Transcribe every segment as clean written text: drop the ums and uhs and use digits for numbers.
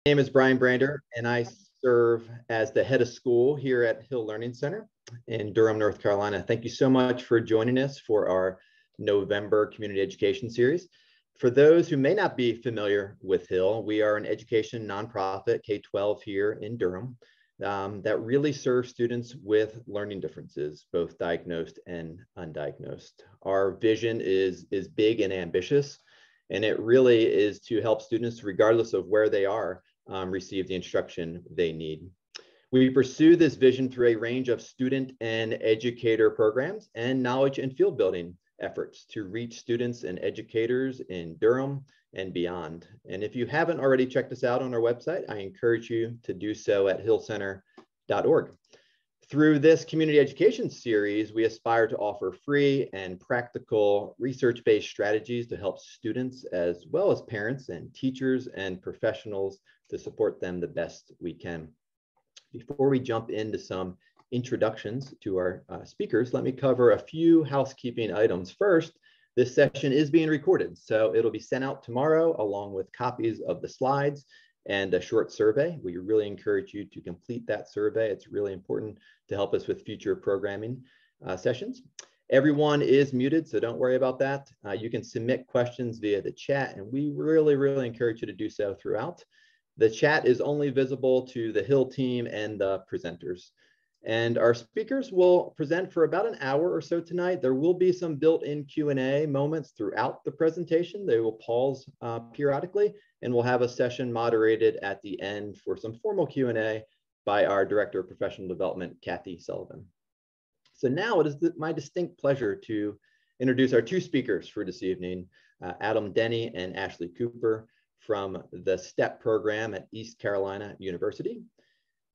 My name is Brian Brander, and I serve as the head of school here at Hill Learning Center in Durham, North Carolina. Thank you so much for joining us for our November Community Education Series. For those who may not be familiar with Hill, we are an education nonprofit, K-12 here in Durham, that really serves students with learning differences, both diagnosed and undiagnosed. Our vision is big and ambitious, and it really is to help students, regardless of where they are, receive the instruction they need. We pursue this vision through a range of student and educator programs and knowledge and field building efforts to reach students and educators in Durham and beyond. And if you haven't already checked us out on our website, I encourage you to do so at hillcenter.org. Through this community education series, we aspire to offer free and practical research-based strategies to help students as well as parents and teachers and professionals to support them the best we can. Before we jump into some introductions to our speakers, let me cover a few housekeeping items. First, this session is being recorded, so it'll be sent out tomorrow along with copies of the slides and a short survey. We really encourage you to complete that survey. It's really important to help us with future programming sessions. Everyone is muted, so don't worry about that. You can submit questions via the chat, and we really encourage you to do so throughout. The chat is only visible to the Hill team and the presenters. And our speakers will present for about an hour or so tonight. There will be some built-in Q&A moments throughout the presentation. They will pause periodically, and we'll have a session moderated at the end for some formal Q&A by our Director of Professional Development, Kathy Sullivan. So now it is my distinct pleasure to introduce our two speakers for this evening, Denney and Ashley Cooper from the STEPP program at East Carolina University.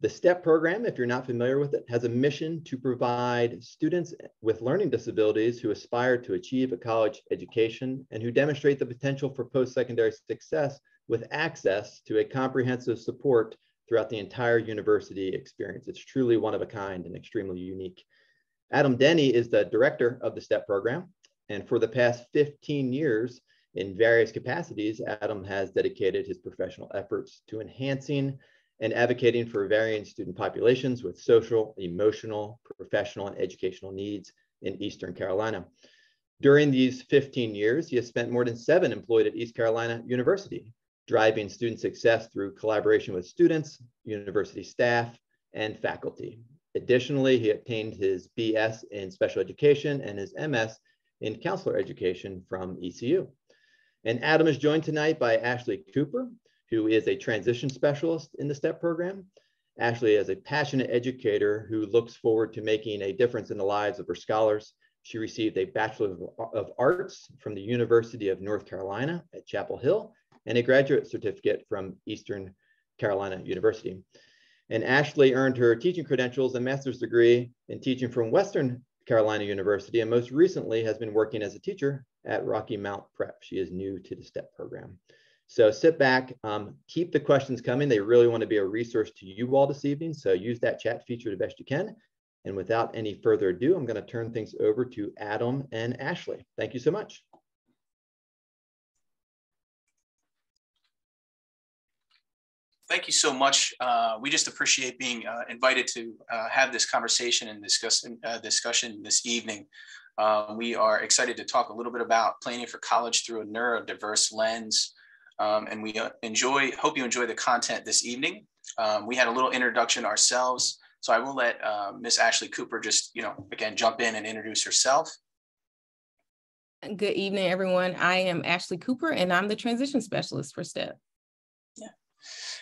The STEPP program, if you're not familiar with it, has a mission to provide students with learning disabilities who aspire to achieve a college education and who demonstrate the potential for post-secondary success with access to a comprehensive support throughout the entire university experience. It's truly one of a kind and extremely unique. Denney is the director of the STEPP program, and for the past 15 years, in various capacities, Adam has dedicated his professional efforts to enhancing and advocating for varying student populations with social, emotional, professional, and educational needs in Eastern Carolina. During these 15 years, he has spent more than 7 employed at East Carolina University, driving student success through collaboration with students, university staff, and faculty. Additionally, he obtained his BS in special education and his MS in counselor education from ECU. And Adam is joined tonight by Ashley Cooper, who is a transition specialist in the STEPP program. Ashley is a passionate educator who looks forward to making a difference in the lives of her scholars. She received a Bachelor of Arts from the University of North Carolina at Chapel Hill and a graduate certificate from Eastern Carolina University. And Ashley earned her teaching credentials and master's degree in teaching from Western Carolina University, and most recently has been working as a teacher at Rocky Mount Prep. She is new to the STEPP program. So sit back, keep the questions coming. They really want to be a resource to you all this evening. So use that chat feature the best you can. And without any further ado, I'm going to turn things over to Adam and Ashley. Thank you so much. Thank you so much. We just appreciate being invited to have this conversation and discussion this evening. We are excited to talk a little bit about planning for college through a neurodiverse lens. And we hope you enjoy the content this evening. We had a little introduction ourselves, so I will let Miss Ashley Cooper just, again, jump in and introduce herself. Good evening, everyone. I am Ashley Cooper, and I'm the transition specialist for STEPP. Yeah.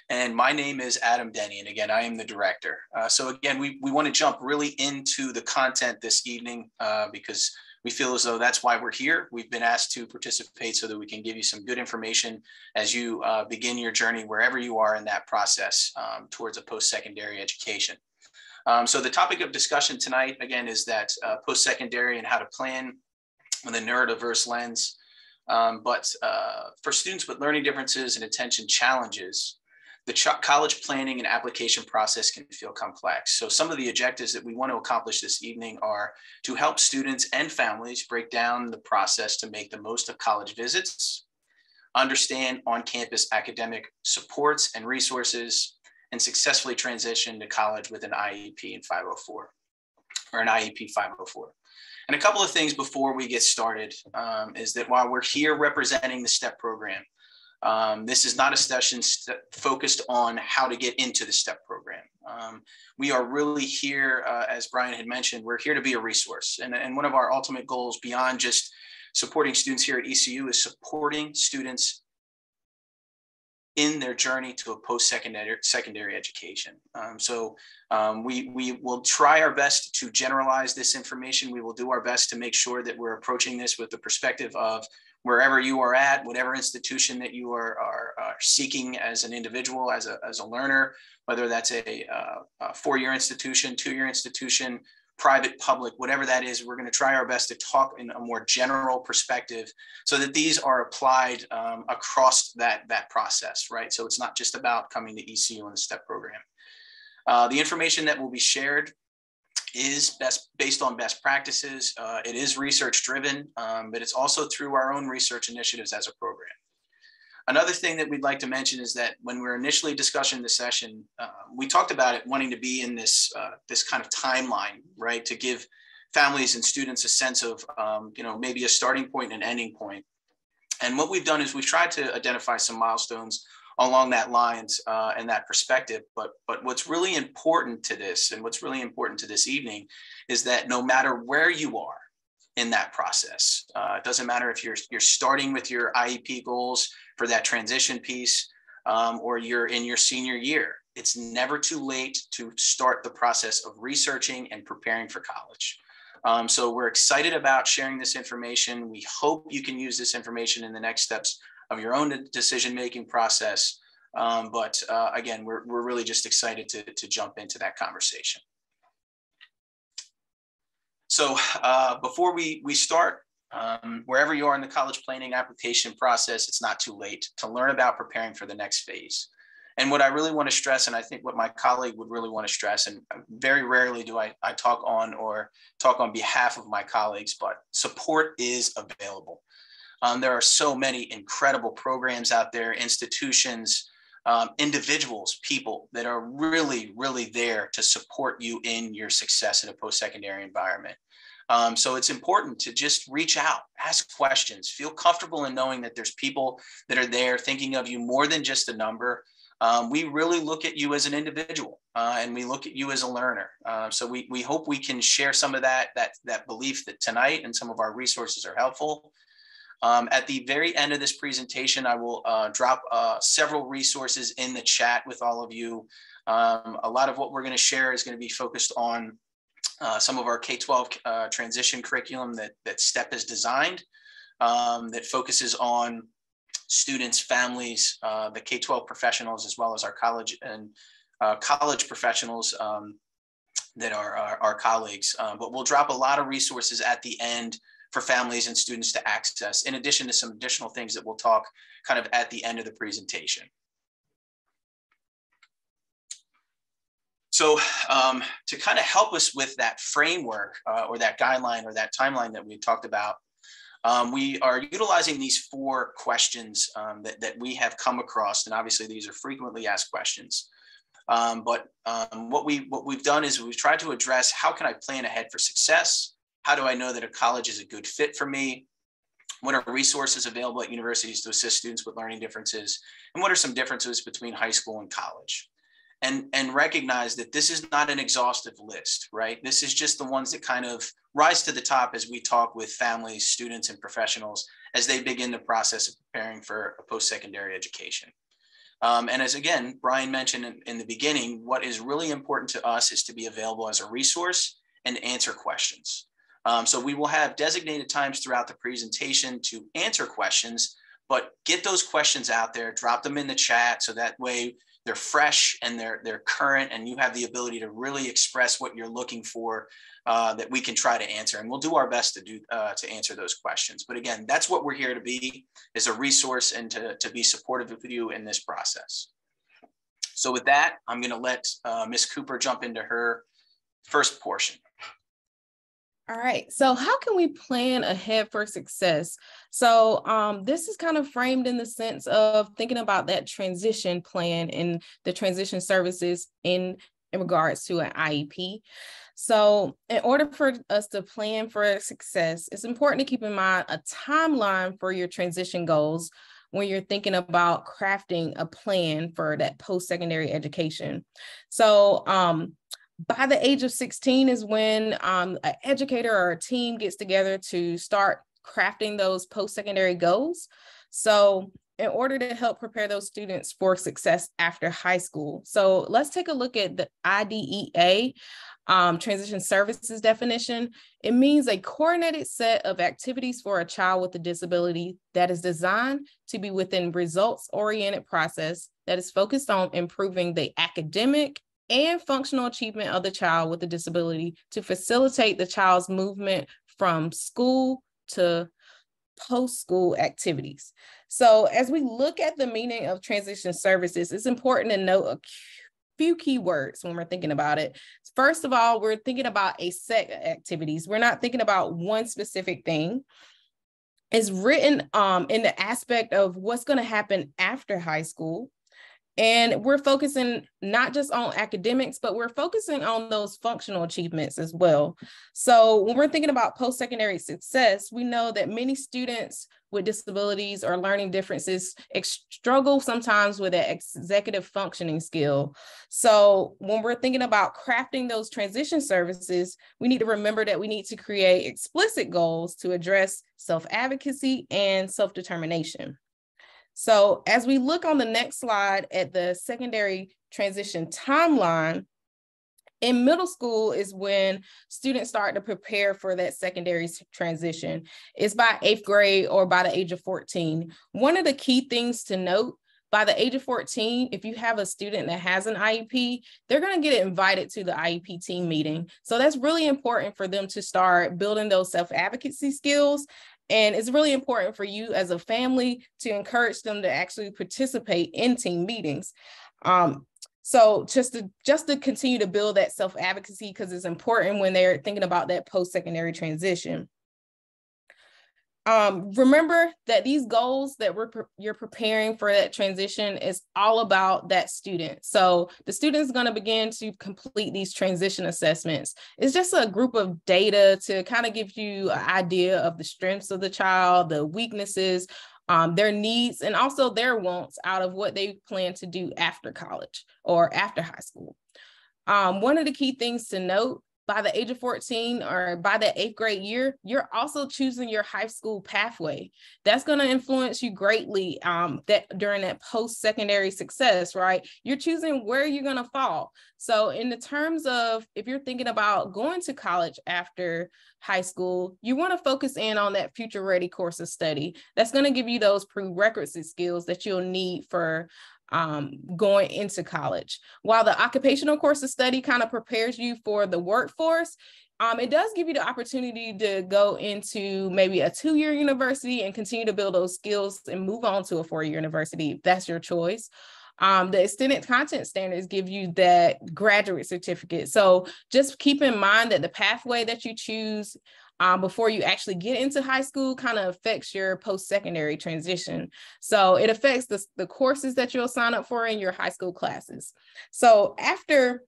And my name is Adam Denney, and again, I am the director. So again, we want to jump really into the content this evening because we feel as though that's why we're here. We've been asked to participate so that we can give you some good information as you begin your journey wherever you are in that process towards a post-secondary education. So the topic of discussion tonight, again, is that post-secondary and how to plan with a neurodiverse lens. But for students with learning differences and attention challenges, the college planning and application process can feel complex. So some of the objectives that we want to accomplish this evening are to help students and families break down the process to make the most of college visits, understand on-campus academic supports and resources, and successfully transition to college with an IEP in 504, or an IEP 504. And a couple of things before we get started is that while we're here representing the STEPP program, this is not a session focused on how to get into the STEPP program. We are really here, as Brian had mentioned, we're here to be a resource. And one of our ultimate goals beyond just supporting students here at ECU is supporting students in their journey to a post-secondary education. We will try our best to generalize this information. We will do our best to make sure that we're approaching this with the perspective of wherever you are at, whatever institution that you are seeking as an individual, as a learner, whether that's a 4-year institution, 2-year institution, private, public, whatever that is, we're going to try our best to talk in a more general perspective so that these are applied across that process, right? So it's not just about coming to ECU and the STEPP program. The information that will be shared is based on best practices. It is research driven, but it's also through our own research initiatives as a program. Another thing that we'd like to mention is that when we were initially discussing the session, we talked about it wanting to be in this kind of timeline, right? To give families and students a sense of, maybe a starting point and an ending point. And what we've done is we've tried to identify some milestones along that lines and that perspective. But what's really important to this, and what's really important to this evening, is that no matter where you are in that process, it doesn't matter if you're starting with your IEP goals for that transition piece, or you're in your senior year, it's never too late to start the process of researching and preparing for college. So we're excited about sharing this information. We hope you can use this information in the next steps of your own decision-making process. Again, we're really just excited to jump into that conversation. So before we start, wherever you are in the college planning application process, it's not too late to learn about preparing for the next phase. And what I really want to stress, and I think what my colleague would really want to stress, and very rarely do I talk on behalf of my colleagues, but support is available. There are so many incredible programs out there, institutions, individuals, people that are really, really there to support you in your success in a post-secondary environment. So it's important to just reach out, ask questions, feel comfortable in knowing that there's people that are there thinking of you more than just a number. We really look at you as an individual, and we look at you as a learner. So we hope we can share some of that belief that tonight, and some of our resources are helpful. At the very end of this presentation, I will drop several resources in the chat with all of you. A lot of what we're going to share is going to be focused on some of our K-12 transition curriculum that STEPP has designed, that focuses on students, families, the K-12 professionals, as well as our college and college professionals that are our colleagues. But we'll drop a lot of resources at the end for families and students to access, in addition to some additional things that we'll talk kind of at the end of the presentation. So to kind of help us with that framework or that guideline or that timeline that we talked about, we are utilizing these 4 questions that we have come across, and obviously these are frequently asked questions. What we've done is we've tried to address, how can I plan ahead for success? How do I know that a college is a good fit for me? What are resources available at universities to assist students with learning differences? And what are some differences between high school and college? And recognize that this is not an exhaustive list, right? This is just the ones that kind of rise to the top as we talk with families, students, and professionals as they begin the process of preparing for a post-secondary education. And as again, Brian mentioned in the beginning, what is really important to us is to be available as a resource and answer questions. So we will have designated times throughout the presentation to answer questions, but get those questions out there, drop them in the chat, so that way they're fresh and they're current, and you have the ability to really express what you're looking for that we can try to answer. And we'll do our best to answer those questions. But again, that's what we're here to be, is a resource and to be supportive of you in this process. So with that, I'm going to let Ms. Cooper jump into her first portion. All right, so how can we plan ahead for success? So this is kind of framed in the sense of thinking about that transition plan and the transition services in regards to an IEP. So in order for us to plan for success, it's important to keep in mind a timeline for your transition goals when you're thinking about crafting a plan for that post-secondary education. So by the age of 16 is when an educator or a team gets together to start crafting those post-secondary goals. So in order to help prepare those students for success after high school. So let's take a look at the IDEA transition services definition. It means a coordinated set of activities for a child with a disability that is designed to be within results-oriented process that is focused on improving the academic and functional achievement of the child with a disability to facilitate the child's movement from school to post-school activities. So as we look at the meaning of transition services, it's important to note a few key words when we're thinking about it. First of all, we're thinking about a set of activities. We're not thinking about one specific thing. It's written in the aspect of what's going to happen after high school. And we're focusing not just on academics, but we're focusing on those functional achievements as well. So when we're thinking about post-secondary success, we know that many students with disabilities or learning differences struggle sometimes with an executive functioning skill. So when we're thinking about crafting those transition services, we need to remember that we need to create explicit goals to address self-advocacy and self-determination. So as we look on the next slide at the secondary transition timeline, in middle school is when students start to prepare for that secondary transition. It's by 8th grade or by the age of 14. One of the key things to note, by the age of 14, if you have a student that has an IEP, they're going to get invited to the IEP team meeting. So that's really important for them to start building those self-advocacy skills. And it's really important for you as a family to encourage them to actually participate in team meetings. So just to continue to build that self-advocacy, because it's important when they're thinking about that post-secondary transition. Remember that these goals that you're preparing for that transition is all about that student. So the student is going to begin to complete these transition assessments. It's just a group of data to kind of give you an idea of the strengths of the child, the weaknesses, their needs, and also their wants out of what they plan to do after college or after high school. One of the key things to note, by the age of 14 or by the 8th grade year, you're also choosing your high school pathway. That's going to influence you greatly during that post-secondary success, right? You're choosing where you're going to fall. So in the terms of, if you're thinking about going to college after high school, you want to focus in on that future ready course of study. That's going to give you those prerequisite skills that you'll need for going into college. While the occupational course of study kind of prepares you for the workforce, it does give you the opportunity to go into maybe a 2-year university and continue to build those skills and move on to a 4-year university, if that's your choice. The extended content standards give you that graduate certificate. So just keep in mind that the pathway that you choose before you actually get into high school kind of affects your post-secondary transition. So it affects the courses that you'll sign up for in your high school classes. So after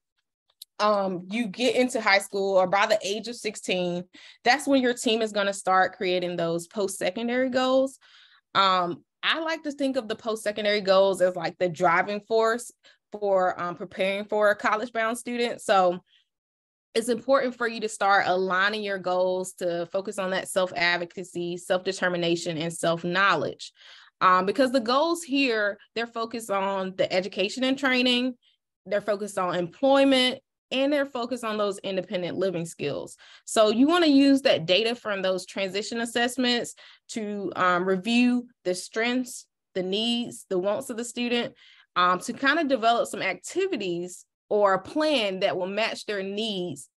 you get into high school or by the age of 16, that's when your team is going to start creating those post-secondary goals. I like to think of the post-secondary goals as like the driving force for preparing for a college-bound student. So it's important for you to start aligning your goals to focus on that self-advocacy, self-determination, and self-knowledge. Because the goals here, they're focused on the education and training, they're focused on employment, and they're focused on those independent living skills. So you want to use that data from those transition assessments to review the strengths, the needs, the wants of the student, to kind of develop some activities or a plan that will match their needs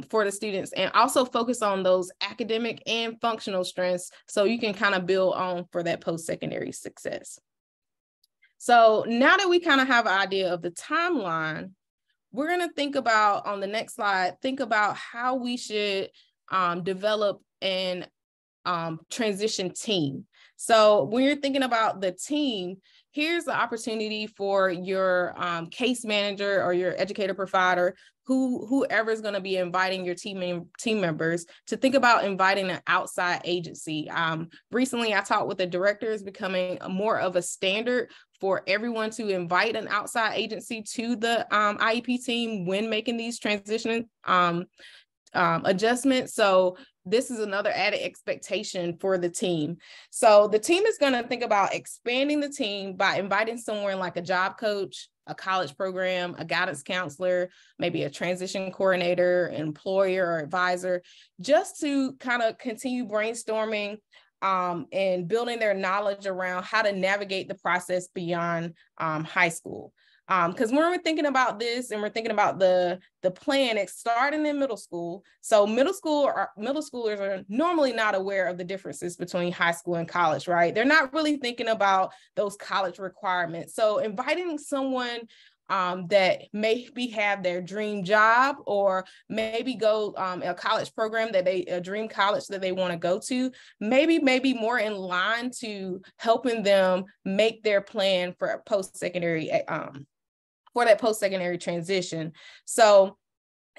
for the students, and also focus on those academic and functional strengths so you can kind of build on for that post-secondary success. So now that we kind of have an idea of the timeline, we're going to think about, on the next slide, think about how we should develop an transition team. So when you're thinking about the team, here's the opportunity for your case manager or your educator provider, whoever is going to be inviting your team members, to think about inviting an outside agency. Recently, I talked with the director. It's becoming more of a standard for everyone to invite an outside agency to the IEP team when making these transition adjustments. So this is another added expectation for the team. So the team is going to think about expanding the team by inviting someone like a job coach, a college program, a guidance counselor, maybe a transition coordinator, an employer or advisor, just to kind of continue brainstorming and building their knowledge around how to navigate the process beyond high school. Because when we're thinking about this and we're thinking about the plan, it's starting in middle school. So middle schoolers are normally not aware of the differences between high school and college, right? They're not really thinking about those college requirements. So inviting someone that maybe have their dream job, or maybe go a college program a dream college that they want to go to, maybe more in line to helping them make their plan for post-secondary for that post-secondary transition. So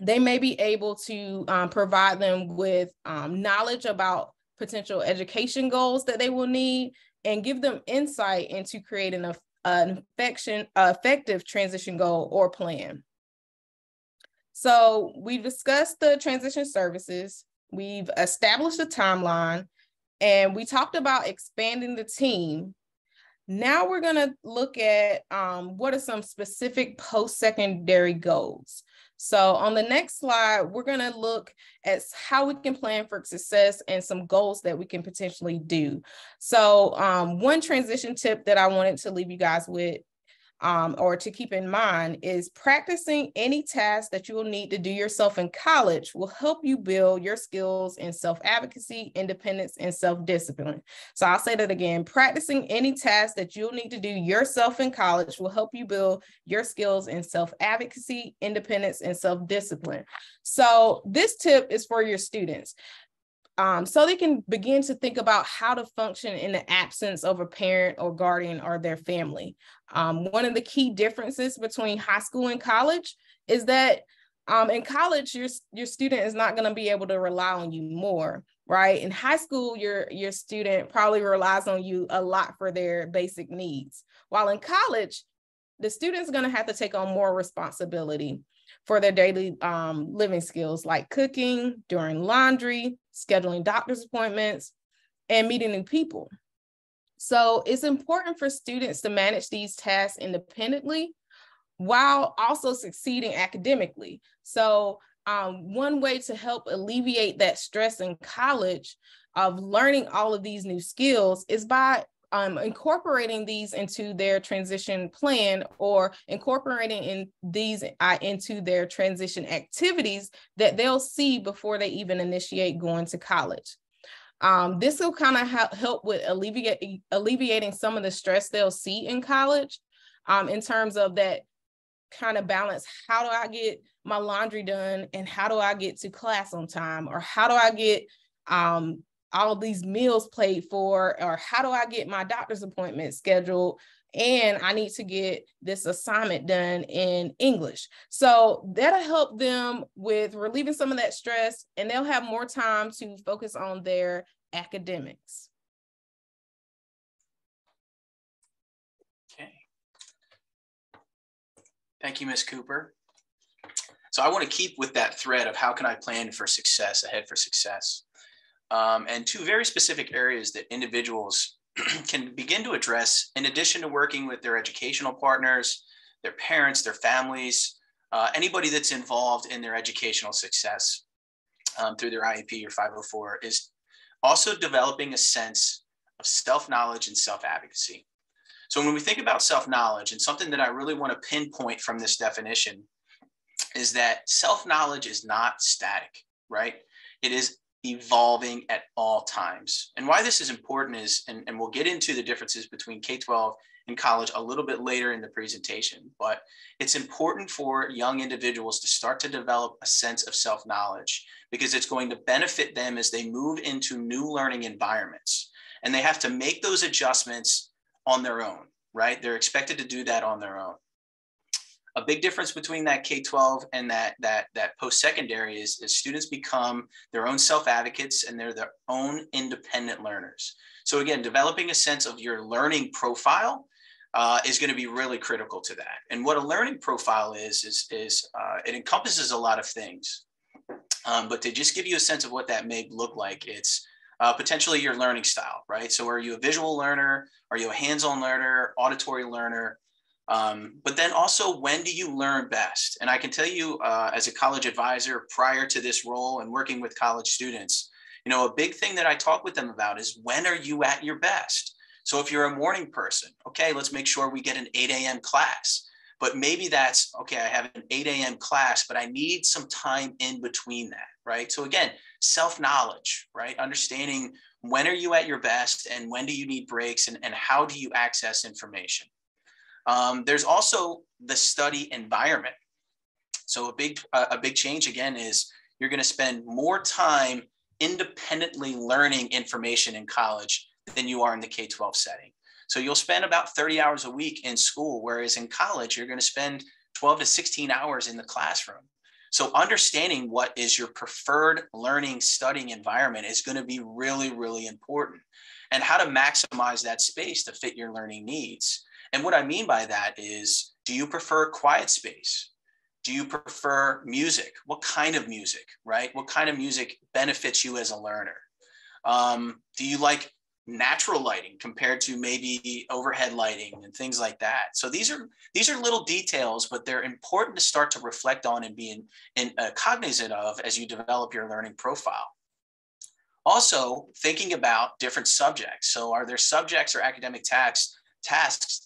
they may be able to provide them with knowledge about potential education goals that they will need, and give them insight into creating an effective transition goal or plan. So we've discussed the transition services, we've established a timeline, and we talked about expanding the team. Now we're going to look at what are some specific post-secondary goals. So on the next slide, we're going to look at how we can plan for success and some goals that we can potentially do. So one transition tip that I wanted to leave you guys with, or to keep in mind, is practicing any task that you will need to do yourself in college will help you build your skills in self-advocacy, independence, and self-discipline. So I'll say that again: practicing any task that you'll need to do yourself in college will help you build your skills in self-advocacy, independence, and self-discipline. So this tip is for your students, so they can begin to think about how to function in the absence of a parent or guardian or their family. One of the key differences between high school and college is that in college, your student is not going to be able to rely on you more, right? In high school, your student probably relies on you a lot for their basic needs. While in college, the student's going to have to take on more responsibility for their daily living skills, like cooking, doing laundry, scheduling doctor's appointments, and meeting new people. So it's important for students to manage these tasks independently while also succeeding academically. So one way to help alleviate that stress in college of learning all of these new skills is by incorporating these into their transition plan, or incorporating these into their transition activities that they'll see before they even initiate going to college. This will kind of help with alleviating some of the stress they'll see in college, in terms of that kind of balance. How do I get my laundry done, and how do I get to class on time, or how do I get all these meals paid for, or how do I get my doctor's appointment scheduled, and I need to get this assignment done in English. So that'll help them with relieving some of that stress, and they'll have more time to focus on their academics. Okay. Thank you, Ms. Cooper. So I want to keep with that thread of how can I plan for success, ahead for success. And two very specific areas that individuals can begin to address, in addition to working with their educational partners, their parents, their families, anybody that's involved in their educational success through their IEP or 504, is also developing a sense of self-knowledge and self-advocacy. So when we think about self-knowledge, and something that I really want to pinpoint from this definition, is that self-knowledge is not static, right? It is evolving at all times. And why this is important is, and we'll get into the differences between K-12 in college a little bit later in the presentation, but it's important for young individuals to start to develop a sense of self-knowledge, because it's going to benefit them as they move into new learning environments. And they have to make those adjustments on their own, right? They're expected to do that on their own. A big difference between that K-12 and that post-secondary is students become their own self-advocates, and they're their own independent learners. So again, developing a sense of your learning profile is going to be really critical to that. And what a learning profile is it encompasses a lot of things. But to just give you a sense of what that may look like, it's potentially your learning style, right? So are you a visual learner? Are you a hands-on learner, auditory learner? But then also, when do you learn best? And I can tell you as a college advisor prior to this role and working with college students, you know, a big thing that I talk with them about is, when are you at your best? So if you're a morning person, okay, let's make sure we get an 8 a.m. class. But maybe that's, okay, I have an 8 a.m. class, but I need some time in between that, right? So again, self-knowledge, right? Understanding when are you at your best and when do you need breaks, and how do you access information? There's also the study environment. So a big change again is you're going to spend more time independently learning information in college than you are in the K-12 setting. So you'll spend about 30 hours a week in school, whereas in college, you're going to spend 12 to 16 hours in the classroom. So understanding what is your preferred learning, studying environment is going to be really, really important, and how to maximize that space to fit your learning needs. And what I mean by that is, do you prefer quiet space? Do you prefer music? What kind of music, right? What kind of music benefits you as a learner? Do you like natural lighting compared to maybe overhead lighting and things like that? So these are little details, but they're important to start to reflect on and be cognizant of as you develop your learning profile. Also, thinking about different subjects. So are there subjects or academic tasks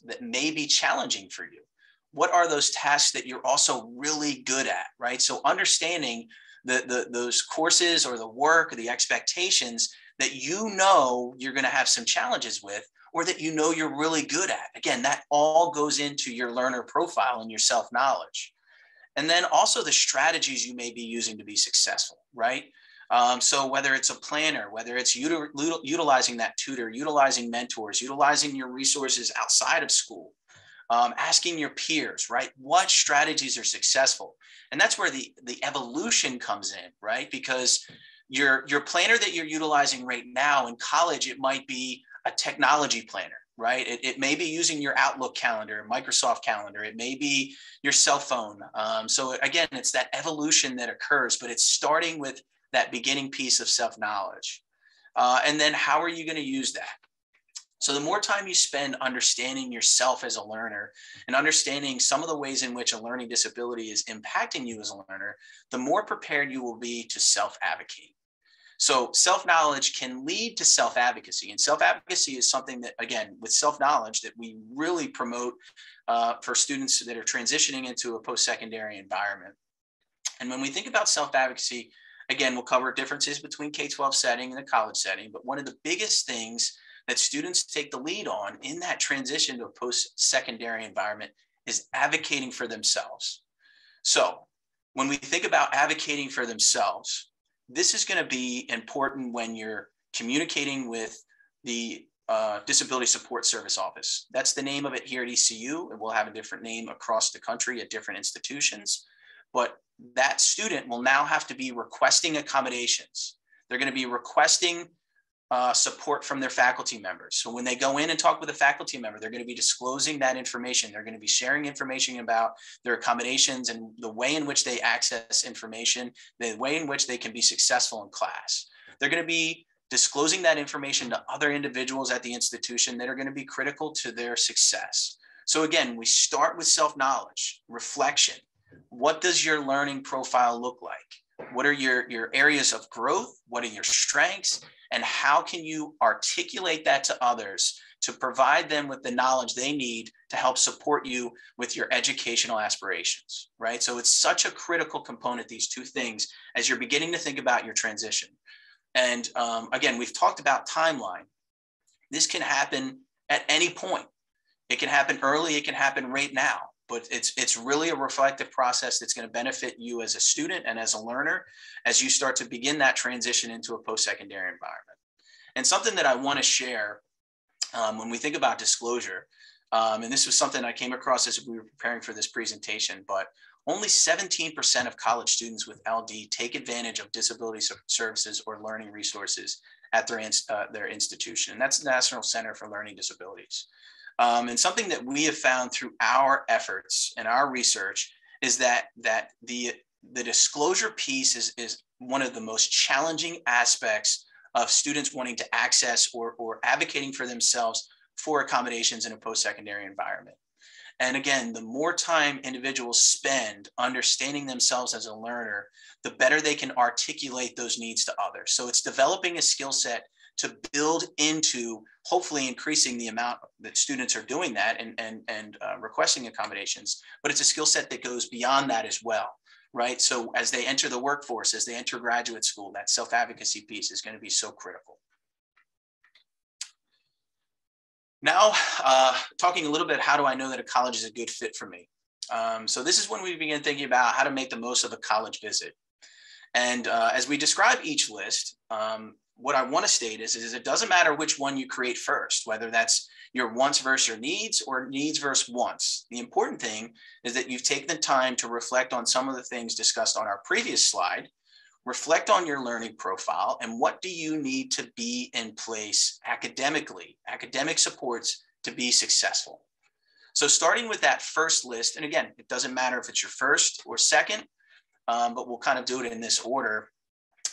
that may be challenging for you? What are those tasks that you're also really good at, right? So understanding those courses or the work or the expectations that you know you're going to have some challenges with, or that you know you're really good at. Again, that all goes into your learner profile and your self-knowledge. And then also the strategies you may be using to be successful, right? So whether it's a planner, whether it's utilizing that tutor, utilizing mentors, utilizing your resources outside of school, asking your peers, right? What strategies are successful? And that's where the evolution comes in, right? Because your planner that you're utilizing right now in college, it might be a technology planner, right? It may be using your Outlook calendar, Microsoft calendar. It may be your cell phone. So again, it's that evolution that occurs, but it's starting with that beginning piece of self-knowledge. And then how are you going to use that? So the more time you spend understanding yourself as a learner and understanding some of the ways in which a learning disability is impacting you as a learner, the more prepared you will be to self-advocate. So self-knowledge can lead to self-advocacy, and self-advocacy is something that, again, with self-knowledge, that we really promote for students that are transitioning into a post-secondary environment. And when we think about self-advocacy, again, we'll cover differences between K-12 setting and the college setting, but one of the biggest things that students take the lead on in that transition to a post-secondary environment is advocating for themselves. So when we think about advocating for themselves, this is going to be important when you're communicating with the Disability Support Service Office. That's the name of it here at ECU. It will have a different name across the country at different institutions, but that student will now have to be requesting accommodations. They're going to be requesting support from their faculty members. So when they go in and talk with a faculty member, they're going to be disclosing that information. They're going to be sharing information about their accommodations and the way in which they access information, the way in which they can be successful in class. They're going to be disclosing that information to other individuals at the institution that are going to be critical to their success. So again, we start with self-knowledge, reflection. What does your learning profile look like? What are your areas of growth? What are your strengths? And how can you articulate that to others to provide them with the knowledge they need to help support you with your educational aspirations, right? So it's such a critical component, these two things, as you're beginning to think about your transition. And again, we've talked about timeline. This can happen at any point. It can happen early, it can happen right now, but it's really a reflective process that's going to benefit you as a student and as a learner as you start to begin that transition into a post-secondary environment. And something that I want to share when we think about disclosure, and this was something I came across as we were preparing for this presentation, but only 17% of college students with LD take advantage of disability services or learning resources at their institution. And that's the National Center for Learning Disabilities. And something that we have found through our efforts and our research is that the disclosure piece is one of the most challenging aspects of students wanting to access or advocating for themselves for accommodations in a post-secondary environment. And again, the more time individuals spend understanding themselves as a learner, the better they can articulate those needs to others. So it's developing a skill set to build into hopefully increasing the amount that students are doing that and requesting accommodations, but it's a skill set that goes beyond that as well, right? So as they enter the workforce, as they enter graduate school, that self-advocacy piece is going to be so critical. Now, talking a little bit, how do I know that a college is a good fit for me? So this is when we begin thinking about how to make the most of a college visit. And as we describe each list, what I want to state is it doesn't matter which one you create first, whether that's your wants versus your needs or needs versus wants. The important thing is that you've taken the time to reflect on some of the things discussed on our previous slide, reflect on your learning profile, and what do you need to be in place academically, academic supports to be successful. So starting with that first list, and again, it doesn't matter if it's your first or second, but we'll kind of do it in this order.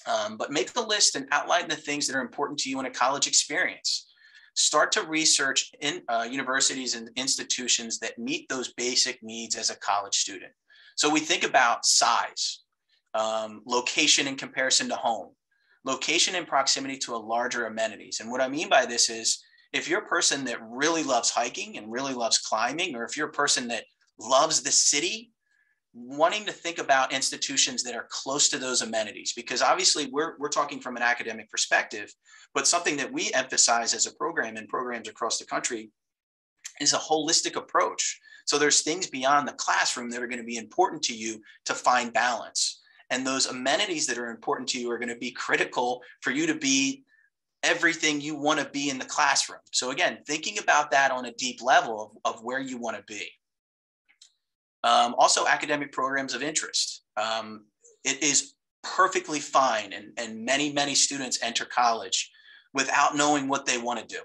But make the list and outline the things that are important to you in a college experience. Start to research in universities and institutions that meet those basic needs as a college student. So we think about size, location in comparison to home, location in proximity to a larger amenities. And what I mean by this is if you're a person that really loves hiking and really loves climbing, or if you're a person that loves the city, wanting to think about institutions that are close to those amenities, because obviously we're talking from an academic perspective, but something that we emphasize as a program and programs across the country is a holistic approach. So there's things beyond the classroom that are going to be important to you to find balance. And those amenities that are important to you are going to be critical for you to be everything you want to be in the classroom. So again, thinking about that on a deep level of where you want to be. Also, academic programs of interest. It is perfectly fine, and many students enter college without knowing what they want to do.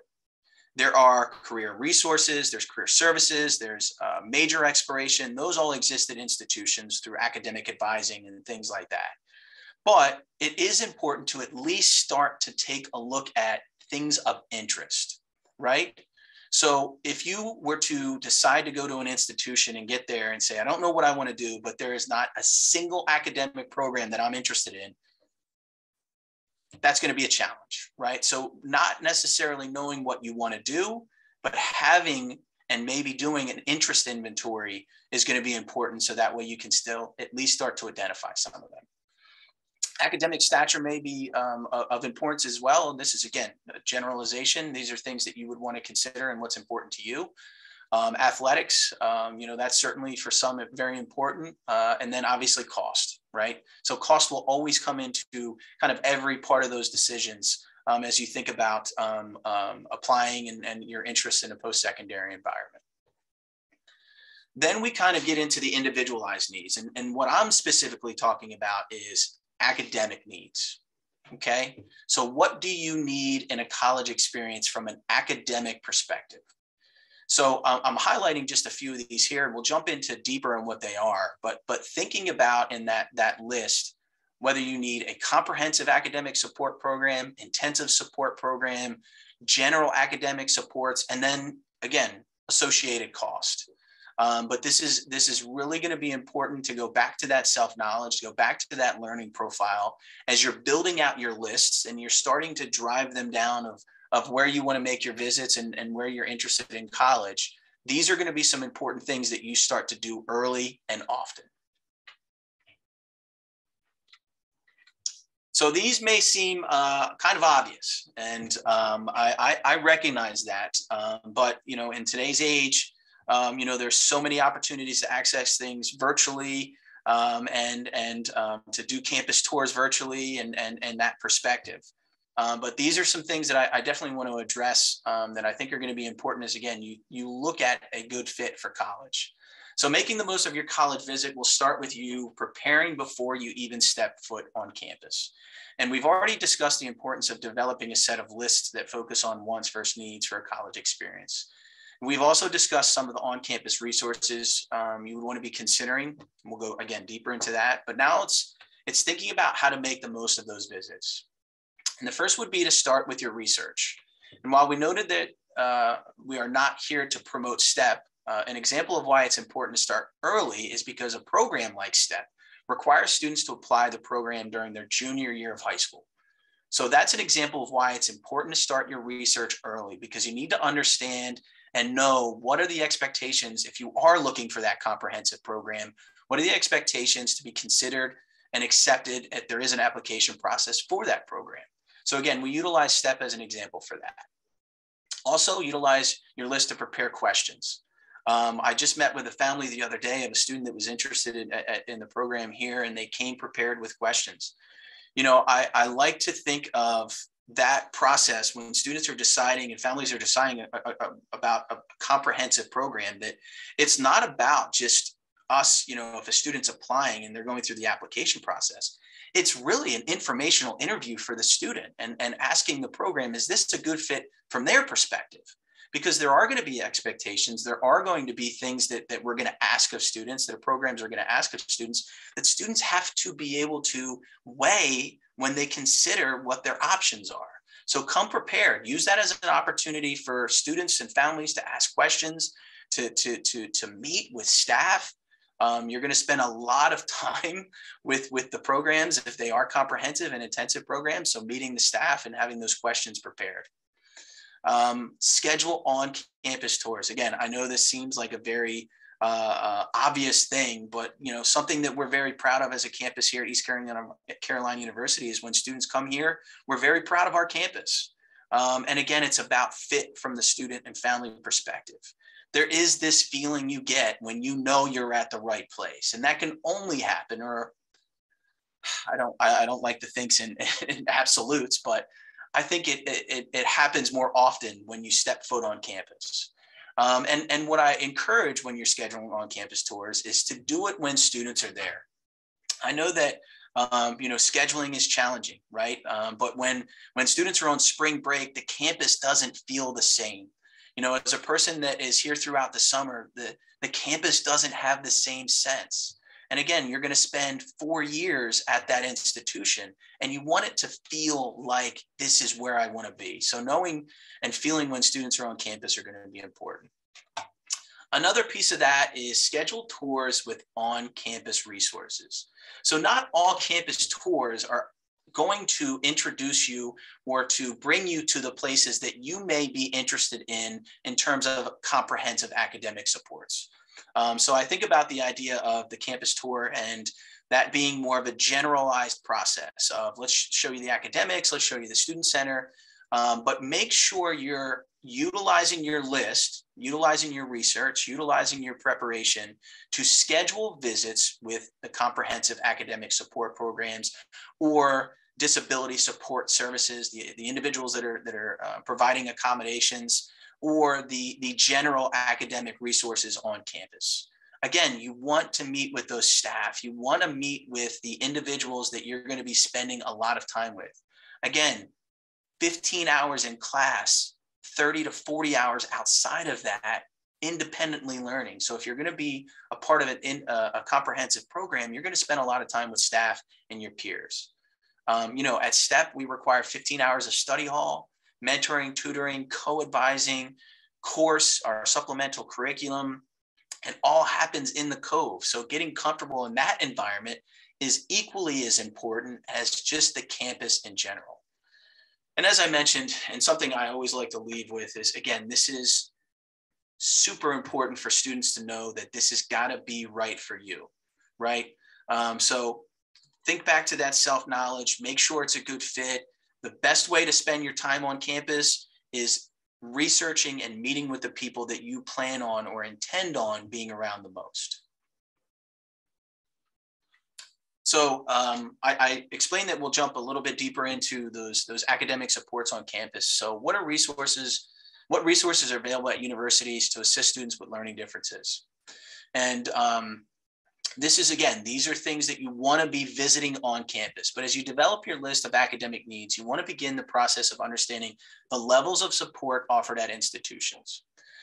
There are career resources, there's career services, there's major exploration. Those all exist at institutions through academic advising and things like that. But it is important to at least start to take a look at things of interest, right? So if you were to decide to go to an institution and get there and say, I don't know what I want to do, but there is not a single academic program that I'm interested in, that's going to be a challenge, right? So not necessarily knowing what you want to do, but having and maybe doing an interest inventory is going to be important. So that way you can still at least start to identify some of them. Academic stature may be of importance as well. And this is, again, a generalization. These are things that you would want to consider and what's important to you. Athletics, that's certainly for some very important. And then obviously cost, right? So cost will always come into kind of every part of those decisions as you think about applying and your interest in a post-secondary environment. Then we kind of get into the individualized needs. And what I'm specifically talking about is academic needs. Okay, so what do you need in a college experience from an academic perspective? So I'm highlighting just a few of these here. We'll jump into deeper on what they are, but thinking about in that list, whether you need a comprehensive academic support program, intensive support program, general academic supports, and then again, associated cost. But this is really going to be important to go back to that self-knowledge, go back to that learning profile as you're building out your lists and you're starting to drive them down of where you want to make your visits and where you're interested in college. These are going to be some important things that you start to do early and often. So these may seem kind of obvious, and I recognize that. But in today's age, there's so many opportunities to access things virtually, and to do campus tours virtually, and that perspective. But these are some things that I definitely want to address that I think are going to be important. Is again, you look at a good fit for college. So making the most of your college visit will start with you preparing before you even step foot on campus. And we've already discussed the importance of developing a set of lists that focus on wants versus needs for a college experience. We've also discussed some of the on-campus resources you would want to be considering. We'll go again deeper into that, but now it's thinking about how to make the most of those visits. And the first would be to start with your research. And while we noted that we are not here to promote STEPP, an example of why it's important to start early is because a program like STEPP requires students to apply the program during their junior year of high school. So that's an example of why it's important to start your research early, because you need to understand and know what are the expectations if you are looking for that comprehensive program. What are the expectations to be considered and accepted if there is an application process for that program? So again, we utilize STEPP as an example for that. Also utilize your list to prepare questions. I just met with a family the other day of a student that was interested in the program here, and they came prepared with questions. I like to think of that process when students are deciding and families are deciding about a comprehensive program, that it's not about just us, if a student's applying and they're going through the application process. It's really an informational interview for the student and asking the program, is this a good fit from their perspective? Because there are going to be expectations. There are going to be things that we're going to ask of students, that programs are going to ask of students, that students have to be able to weigh when they consider what their options are. So come prepared. Use that as an opportunity for students and families to ask questions, to meet with staff. You're going to spend a lot of time with the programs if they are comprehensive and intensive programs. So meeting the staff and having those questions prepared. Schedule on-campus tours. Again, I know this seems like a very obvious thing, but something that we're very proud of as a campus here at East Carolina University is when students come here, we're very proud of our campus. And again, it's about fit from the student and family perspective. There is this feeling you get when you know you're at the right place, and that can only happen, or I don't like to think in absolutes, but I think it happens more often when you step foot on campus. And what I encourage when you're scheduling on-campus tours is to do it when students are there. I know that scheduling is challenging, right? But when students are on spring break, the campus doesn't feel the same. As a person that is here throughout the summer, the campus doesn't have the same sense. And again, you're going to spend 4 years at that institution, and you want it to feel like this is where I want to be. So knowing and feeling when students are on campus are going to be important. Another piece of that is schedule tours with on-campus resources. So not all campus tours are going to introduce you or to bring you to the places that you may be interested in terms of comprehensive academic supports. So I think about the idea of the campus tour and that being more of a generalized process of let's show you the academics, let's show you the student center, but make sure you're utilizing your list, utilizing your research, utilizing your preparation to schedule visits with the comprehensive academic support programs or disability support services, the individuals that are providing accommodations, or the general academic resources on campus. Again, you want to meet with those staff. You want to meet with the individuals that you're going to be spending a lot of time with. Again, 15 hours in class, 30 to 40 hours outside of that, independently learning. So if you're going to be a part of a comprehensive program, you're going to spend a lot of time with staff and your peers. At STEPP, we require 15 hours of study hall, mentoring, tutoring, co-advising, course, our supplemental curriculum. It all happens in the Cove. So getting comfortable in that environment is equally as important as just the campus in general. And as I mentioned, and something I always like to leave with is, again, this is super important for students to know that this has got to be right for you, right? So think back to that self-knowledge, make sure it's a good fit. The best way to spend your time on campus is researching and meeting with the people that you plan on or intend on being around the most. So I explained that we'll jump a little bit deeper into those academic supports on campus. So what resources are available at universities to assist students with learning differences? And this is, again, these are things that you want to be visiting on campus. But as you develop your list of academic needs, you want to begin the process of understanding the levels of support offered at institutions.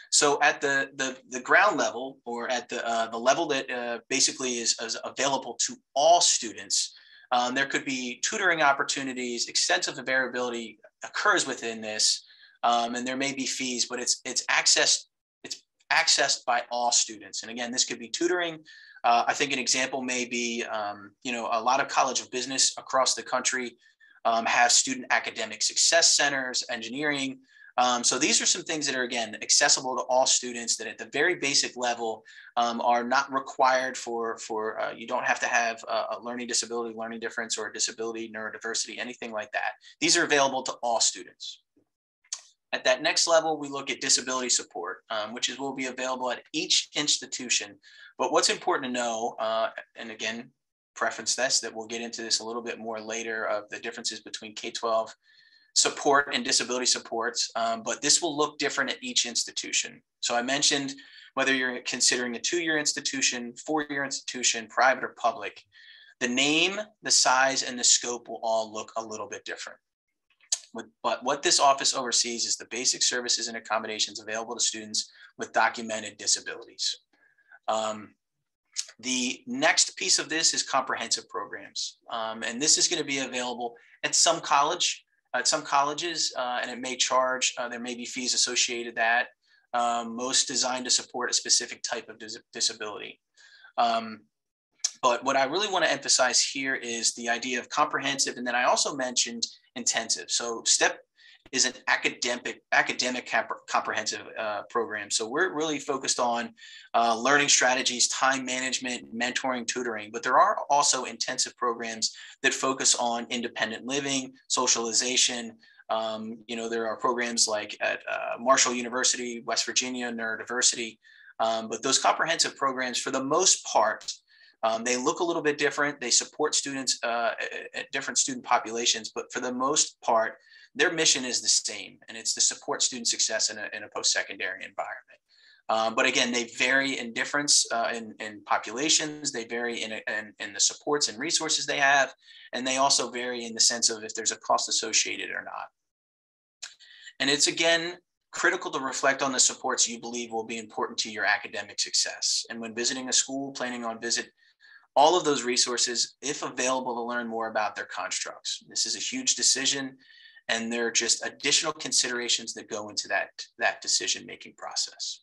So at the ground level, or at the level that basically is available to all students, there could be tutoring opportunities. Extensive variability occurs within this, and there may be fees, but it's accessed by all students. And again, this could be tutoring. I think an example may be, a lot of College of Business across the country have student academic success centers, engineering. So these are some things that are, again, accessible to all students, that at the very basic level are not required for you don't have to have a learning disability, learning difference, or a disability, neurodiversity, anything like that. These are available to all students. At that next level, we look at disability support, which will be available at each institution. But what's important to know, and again, preference this, that we'll get into this a little bit more later, of the differences between K-12 support and disability supports, but this will look different at each institution. So I mentioned whether you're considering a 2-year institution, 4-year institution, private or public, the name, the size, and the scope will all look a little bit different. But what this office oversees is the basic services and accommodations available to students with documented disabilities. The next piece of this is comprehensive programs. And this is going to be available at some colleges, and it may charge, there may be fees associated with that, most designed to support a specific type of disability. But what I really want to emphasize here is the idea of comprehensive, and then I also mentioned intensive. So STEPP is an academic comprehensive program. So we're really focused on learning strategies, time management, mentoring, tutoring, but there are also intensive programs that focus on independent living, socialization. There are programs like at Marshall University, West Virginia, Neurodiversity, but those comprehensive programs, for the most part, they look a little bit different. They support students at different student populations, but for the most part, their mission is the same, and it's to support student success in a post-secondary environment. But again, they vary in difference in populations. They vary in the supports and resources they have, and they also vary in the sense of if there's a cost associated or not. And it's, again, critical to reflect on the supports you believe will be important to your academic success. And when visiting a school, planning on visit all of those resources, if available, to learn more about their constructs. This is a huge decision, and there are just additional considerations that go into that decision-making process.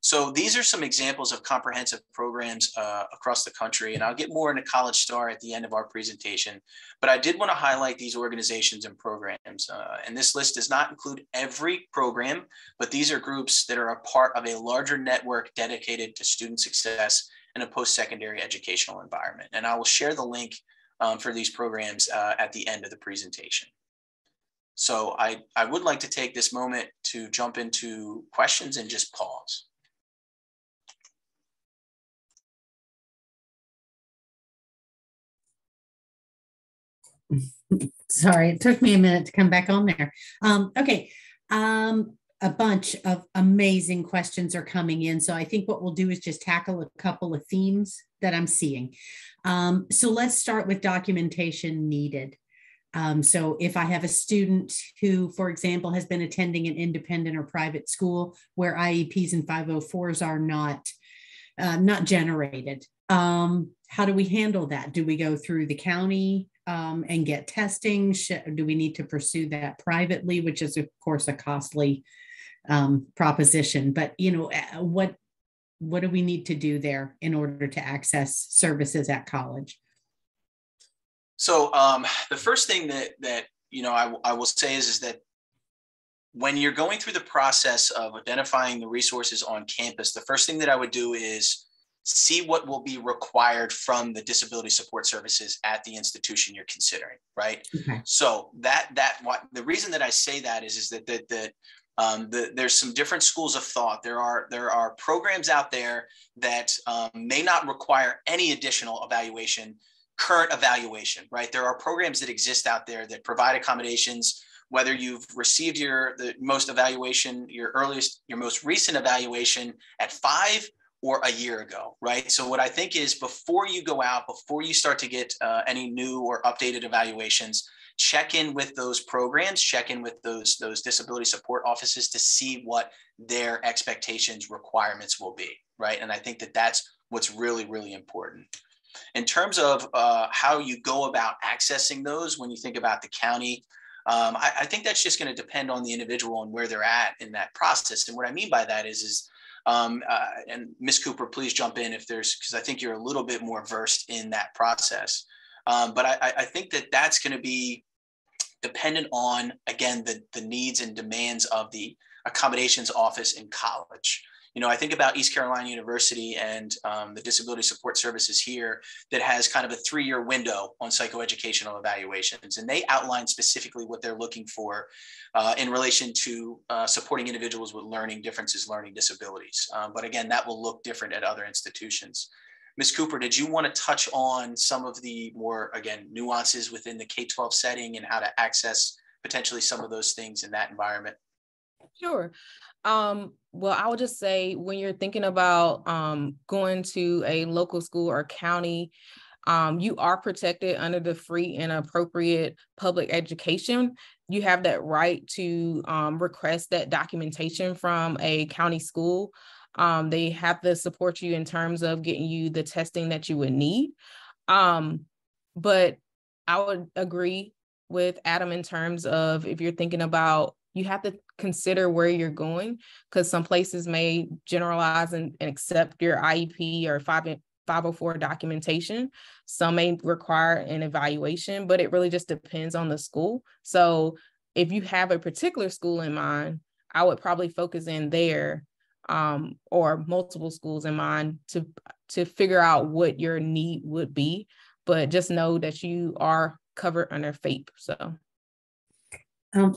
So these are some examples of comprehensive programs across the country, and I'll get more into College Star at the end of our presentation, but I did want to highlight these organizations and programs. And this list does not include every program, but these are groups that are a part of a larger network dedicated to student success in a post-secondary educational environment. And I will share the link for these programs at the end of the presentation. So I would like to take this moment to jump into questions and just pause. Sorry, it took me a minute to come back on there. Okay. A bunch of amazing questions are coming in. So I think what we'll do is just tackle a couple of themes that I'm seeing. So let's start with documentation needed. So if I have a student who, for example, has been attending an independent or private school where IEPs and 504s are not generated, how do we handle that? Do we go through the county and get testing? Do we need to pursue that privately, which is, of course, a costly proposition? But, what do we need to do there in order to access services at college? So the first thing that I will say is that when you're going through the process of identifying the resources on campus, the first thing that I would do is see what will be required from the disability support services at the institution you're considering, right? Okay. So the reason that I say that is that there's some different schools of thought. There are programs out there that may not require any additional current evaluation, right? There are programs that exist out there that provide accommodations, whether you've received your most recent evaluation at 5 or a year ago, right? So what I think is, before you go out, before you start to get any new or updated evaluations, check in with those programs, check in with those disability support offices to see what their expectations, requirements will be, right? And I think that that's what's really, really important. In terms of how you go about accessing those, when you think about the county, I think that's just going to depend on the individual and where they're at in that process. And what I mean by that is and Ms. Cooper, please jump in if there's, because I think you're a little bit more versed in that process. But I think that that's going to be dependent on, again, the needs and demands of the accommodations office in college. You know, I think about East Carolina University and the disability support services here that has kind of a 3-year window on psychoeducational evaluations. And they outline specifically what they're looking for in relation to supporting individuals with learning differences, learning disabilities. But again, that will look different at other institutions. Ms. Cooper, did you want to touch on some of the more, again, nuances within the K-12 setting and how to access potentially some of those things in that environment? Sure. Well, I would just say, when you're thinking about going to a local school or county, you are protected under the free and appropriate public education. You have that right to request that documentation from a county school. They have to support you in terms of getting you the testing that you would need. But I would agree with Adam in terms of, if you're thinking about, you have to consider where you're going, because some places may generalize and accept your IEP or 504 documentation. Some may require an evaluation, but it really just depends on the school. So if you have a particular school in mind, I would probably focus in there, or multiple schools in mind, to figure out what your need would be. But just know that you are covered under FAPE. So.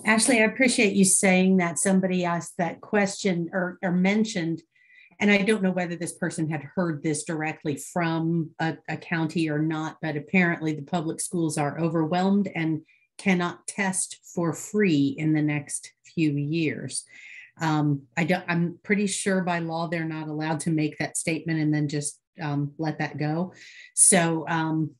Ashley, I appreciate you saying that. Somebody asked that question or mentioned, and I don't know whether this person had heard this directly from a county or not, but apparently the public schools are overwhelmed and cannot test for free in the next few years. I'm pretty sure by law they're not allowed to make that statement and then just let that go. So,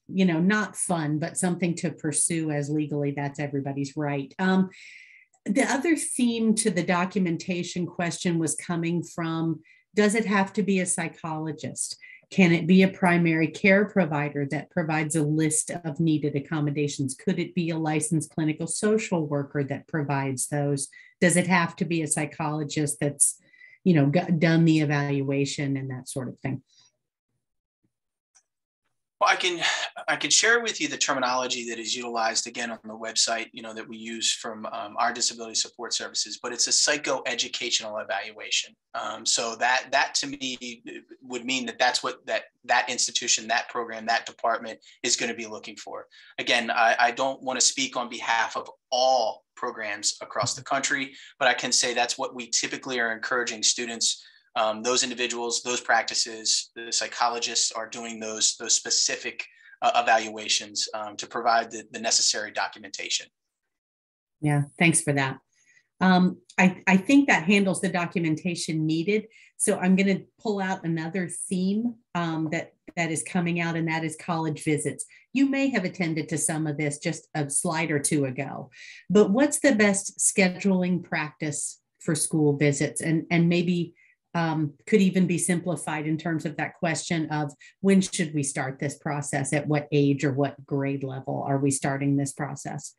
you know, not fun, but something to pursue, as legally that's everybody's right. The other theme to the documentation question was coming from, does it have to be a psychologist? Can it be a primary care provider that provides a list of needed accommodations? Could it be a licensed clinical social worker that provides those? Does it have to be a psychologist that's, you know, done the evaluation and that sort of thing? Well, I can share with you the terminology that is utilized, again, on the website, you know, that we use from our disability support services, but it's a psychoeducational evaluation. So that to me would mean that that's what that institution, that program, that department is going to be looking for. Again, I don't want to speak on behalf of all programs across the country, but I can say that's what we typically are encouraging students. Those individuals, those practices, the psychologists are doing those specific evaluations to provide the necessary documentation. Yeah, thanks for that. I think that handles the documentation needed. So I'm going to pull out another theme that is coming out, and that is college visits. You may have attended to some of this just a slide or two ago, but what's the best scheduling practice for school visits? And maybe could even be simplified in terms of that question of, when should we start this process? At what age or what grade level are we starting this process?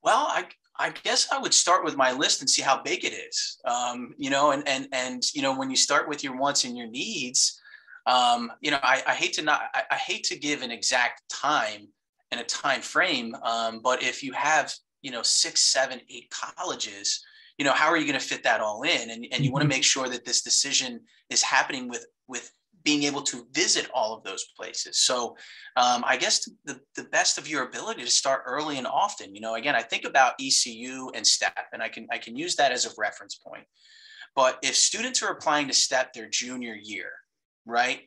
Well, I guess I would start with my list and see how big it is. You know, and you know, when you start with your wants and your needs, you know, I hate to give an exact time and a time frame, but if you have, you know, 6, 7, 8 colleges, how are you going to fit that all in? And you want to make sure that this decision is happening with being able to visit all of those places. So I guess the best of your ability to start early and often. Again, I think about ECU and STEPP, and I can use that as a reference point. But if students are applying to STEPP their junior year, right,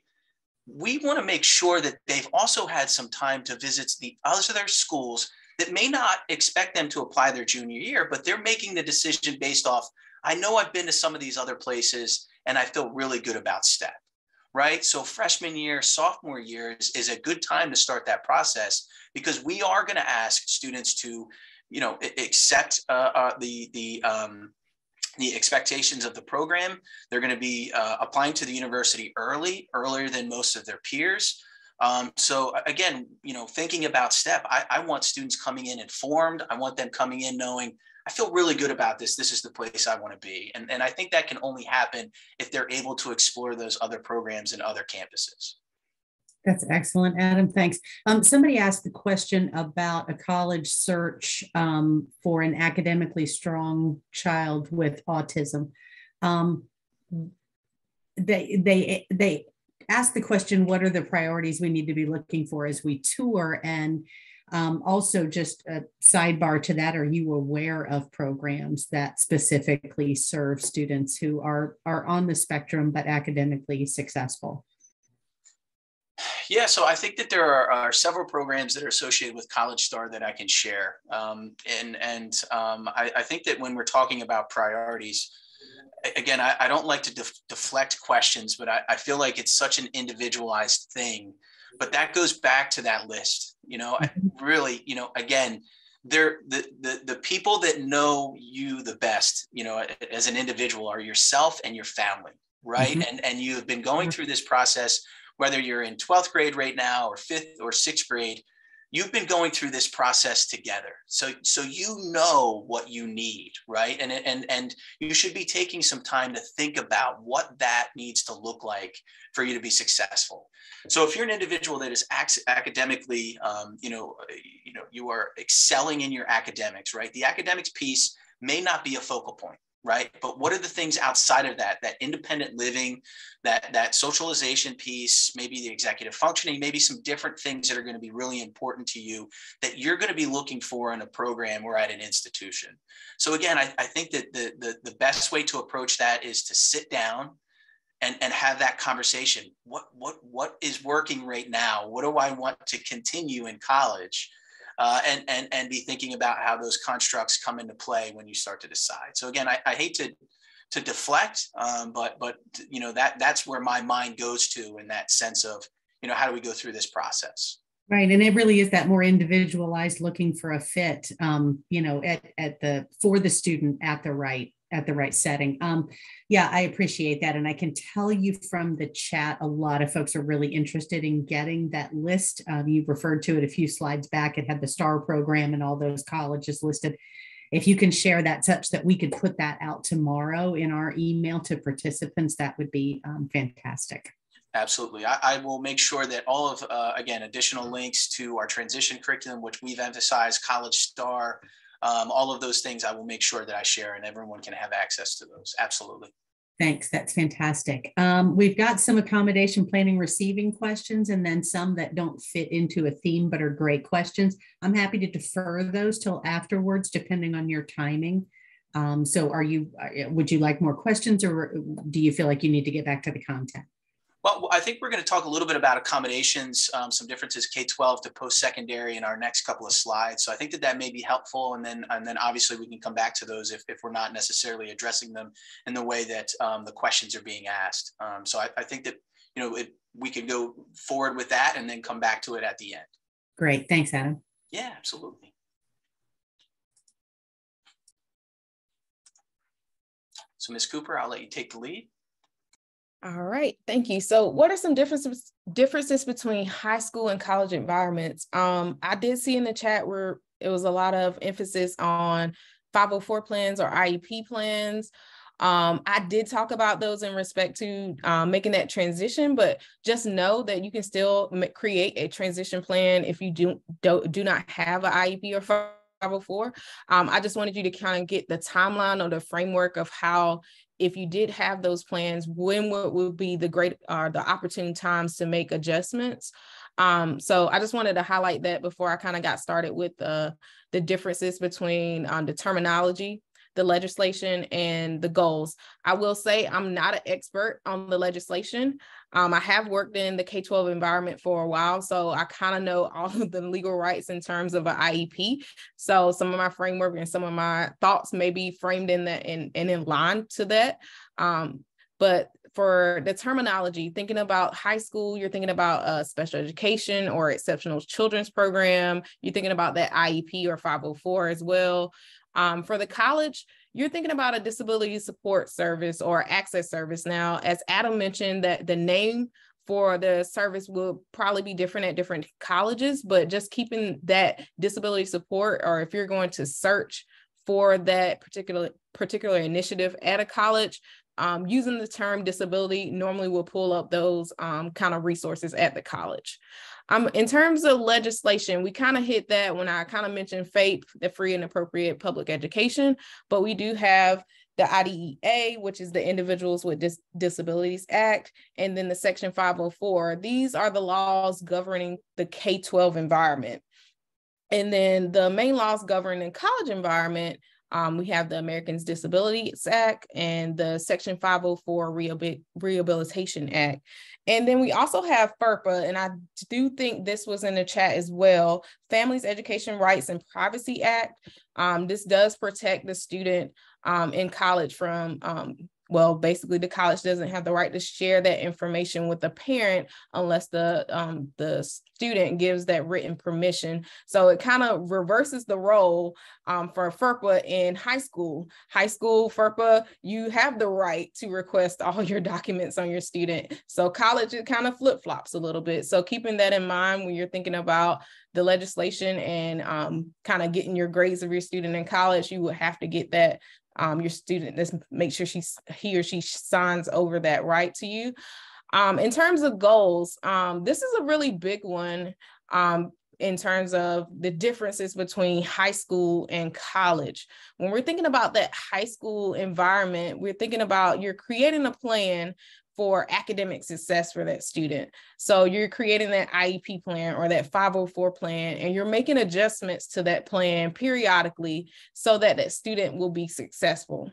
we want to make sure that they've also had some time to visit the other schools that may not expect them to apply their junior year, but they're making the decision based off, I know I've been to some of these other places and I feel really good about STEPP, right? So freshman year, sophomore year is a good time to start that process, because we are going to ask students to, accept the expectations of the program. They're going to be applying to the university earlier than most of their peers. So again, thinking about STEPP, I want students coming in informed. I want them coming in knowing, I feel really good about this. This is the place I want to be. And I think that can only happen if they're able to explore those other programs and other campuses. That's excellent, Adam. Thanks. Somebody asked the question about a college search for an academically strong child with autism. They asked the question, what are the priorities we need to be looking for as we tour? And also, just a sidebar to that, are you aware of programs that specifically serve students who are on the spectrum but academically successful? Yeah, so I think that there are several programs that are associated with College Star that I can share. I think that when we're talking about priorities, again, I don't like to deflect questions, but I feel like it's such an individualized thing. But that goes back to that list. Really, again, they're the people that know you the best, as an individual, are yourself and your family, right? Mm-hmm. And you have been going through this process, whether you're in 12th grade right now or 5th or 6th grade, you've been going through this process together. So you know what you need, right? And you should be taking some time to think about what that needs to look like for you to be successful. So if you're an individual that is academically, you are excelling in your academics, right? The academics piece may not be a focal point, right? But what are the things outside of that independent living, that socialization piece, maybe the executive functioning, maybe some different things that are going to be really important to you that you're going to be looking for in a program or at an institution. So again, I think that the best way to approach that is to sit down and have that conversation. What is working right now? What do I want to continue in college? And be thinking about how those constructs come into play when you start to decide. So again, I hate to deflect, but that's where my mind goes to, in that sense of, how do we go through this process? Right, and it really is that more individualized, looking for a fit, for the student at the right setting. Yeah, I appreciate that. And I can tell you from the chat, a lot of folks are really interested in getting that list. You referred to it a few slides back. It had the STAR program and all those colleges listed. If you can share that such that we could put that out tomorrow in our email to participants, that would be fantastic. Absolutely. I will make sure that all of, again, additional links to our transition curriculum, which we've emphasized, College Star, all of those things I will make sure that I share, and everyone can have access to those. Absolutely. Thanks. That's fantastic. We've got some accommodation planning receiving questions, and then some that don't fit into a theme but are great questions. I'm happy to defer those till afterwards, depending on your timing. So would you like more questions, or do you feel like you need to get back to the content? Well, I think we're going to talk a little bit about accommodations, some differences K-12 to post-secondary in our next couple of slides. So I think that may be helpful. And then obviously we can come back to those if we're not necessarily addressing them in the way that the questions are being asked. So I think that, we can go forward with that and then come back to it at the end. Great. Thanks, Adam. Yeah, absolutely. So Ms. Cooper, I'll let you take the lead. All right, thank you. So what are some differences between high school and college environments? I did see in the chat where it was a lot of emphasis on 504 plans or IEP plans. I did talk about those in respect to making that transition, but just know that you can still create a transition plan if you do not have an IEP or 504. I just wanted you to kind of get the timeline or the framework of how, if you did have those plans, when would be the opportune times to make adjustments. So I just wanted to highlight that before I kind of got started with the differences between the terminology, the legislation, and the goals. I will say I'm not an expert on the legislation. I have worked in the K-12 environment for a while, so I kind of know all of the legal rights in terms of an IEP. So some of my framework and some of my thoughts may be framed in that and in line to that. But for the terminology, thinking about high school, you're thinking about special education or exceptional children's program. You're thinking about that IEP or 504 as well. For the college, you're thinking about a disability support service or access service. Now, as Adam mentioned, that the name for the service will probably be different at different colleges, but just keeping that disability support, or if you're going to search for that particular initiative at a college, using the term disability normally will pull up those kind of resources at the college. In terms of legislation, we kind of hit that when I kind of mentioned FAPE, the Free and Appropriate Public Education, but we do have the IDEA, which is the Individuals with Disabilities Act, and then the Section 504. These are the laws governing the K-12 environment. And then the main laws governing the college environment, we have the Americans with Disabilities Act and the Section 504 Rehabilitation Act. And then we also have FERPA, and I do think this was in the chat as well, Families, Education Rights and Privacy Act. This does protect the student in college from, well, basically the college doesn't have the right to share that information with the parent unless the student gives that written permission. So it kind of reverses the role for FERPA in high school. High school FERPA, you have the right to request all your documents on your student. So college, it kind of flip-flops a little bit. So keeping that in mind when you're thinking about the legislation and kind of getting your grades of your student in college, you would have to get that your student, let's make sure he or she signs over that right to you. In terms of goals, this is a really big one in terms of the differences between high school and college. When we're thinking about that high school environment, we're thinking about you're creating a plan for academic success for that student. So you're creating that IEP plan or that 504 plan, and you're making adjustments to that plan periodically so that that student will be successful.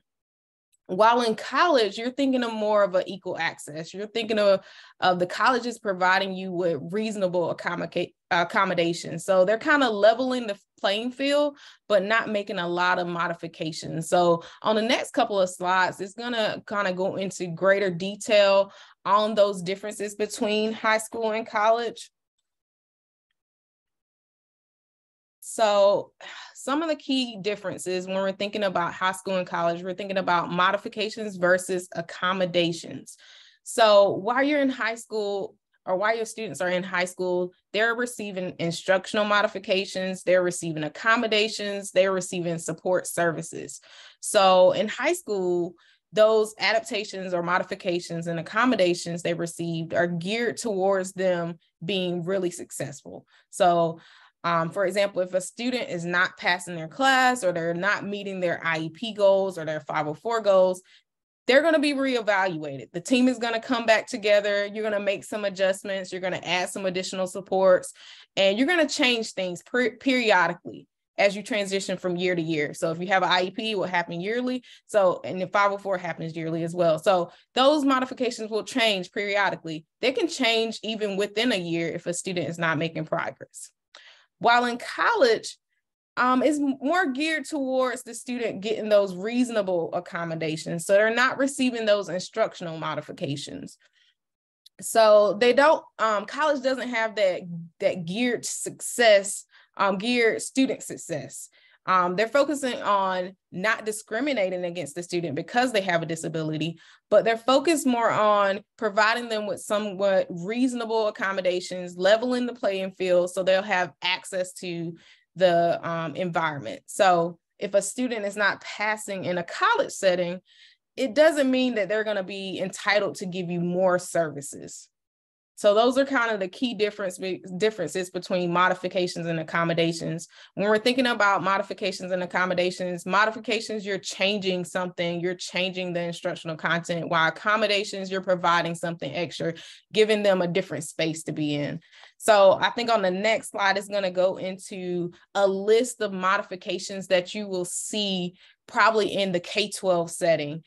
While in college, you're thinking of more of an equal access. You're thinking of the colleges providing you with reasonable accommodations. So they're kind of leveling the playing field, but not making a lot of modifications. So on the next couple of slides, it's going to kind of go into greater detail on those differences between high school and college. So some of the key differences when we're thinking about high school and college, we're thinking about modifications versus accommodations. So while you're in high school, or while your students are in high school, they're receiving instructional modifications, they're receiving accommodations, they're receiving support services. So in high school, those adaptations or modifications and accommodations they received are geared towards them being really successful. So for example, if a student is not passing their class or they're not meeting their IEP goals or their 504 goals, they're going to be reevaluated. The team is going to come back together. You're going to make some adjustments. You're going to add some additional supports, and you're going to change things periodically as you transition from year to year. So if you have an IEP, it will happen yearly. So, and the 504 happens yearly as well. So those modifications will change periodically. They can change even within a year if a student is not making progress. While in college, it's more geared towards the student getting those reasonable accommodations. So they're not receiving those instructional modifications. So they don't, college doesn't have that geared success, geared student success. They're focusing on not discriminating against the student because they have a disability, but they're focused more on providing them with somewhat reasonable accommodations, leveling the playing field so they'll have access to the environment. So if a student is not passing in a college setting, it doesn't mean that they're going to be entitled to give you more services. So those are kind of the key differences between modifications and accommodations. When we're thinking about modifications and modifications, you're changing something, you're changing the instructional content, while accommodations, you're providing something extra, giving them a different space to be in. So I think on the next slide is going to go into a list of modifications that you will see probably in the K-12 setting.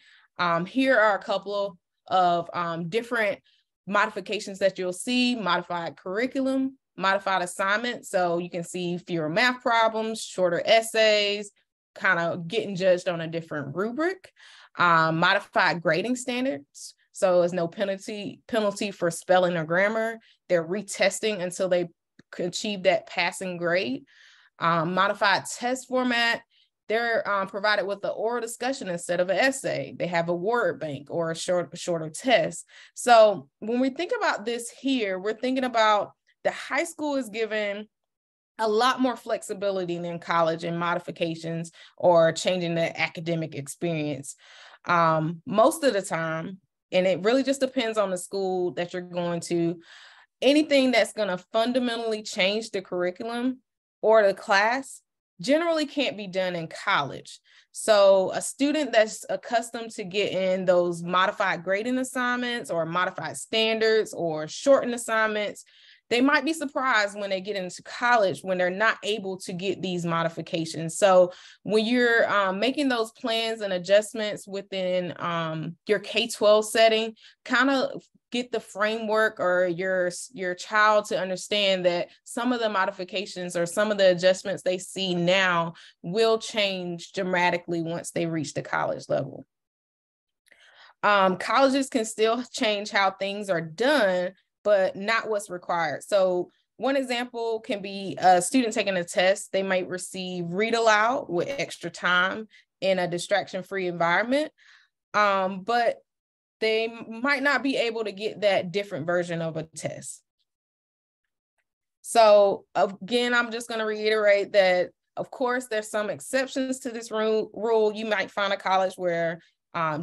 Here are a couple of different modifications that you'll see: modified curriculum, modified assignments. So you can see fewer math problems, shorter essays, kind of getting judged on a different rubric. Modified grading standards. So there's no penalty for spelling or grammar. They're retesting until they achieve that passing grade. Modified test format. They're provided with an oral discussion instead of an essay. They have a word bank or a shorter test. So when we think about this here, we're thinking about the high school is given a lot more flexibility than college in modifications or changing the academic experience. Most of the time, and it really just depends on the school that you're going to, anything that's going to fundamentally change the curriculum or the class generally can't be done in college. So a student that's accustomed to getting those modified grading assignments or modified standards or shortened assignments, they might be surprised when they get into college when they're not able to get these modifications. So when you're making those plans and adjustments within your K-12 setting, kind of get the framework or your child to understand that some of the modifications or some of the adjustments they see now will change dramatically once they reach the college level. Colleges can still change how things are done, but not what's required. So one example can be a student taking a test. They might receive read aloud with extra time in a distraction-free environment, but they might not be able to get that different version of a test. So again, I'm just going to reiterate that, of course, there's some exceptions to this rule. You might find a college where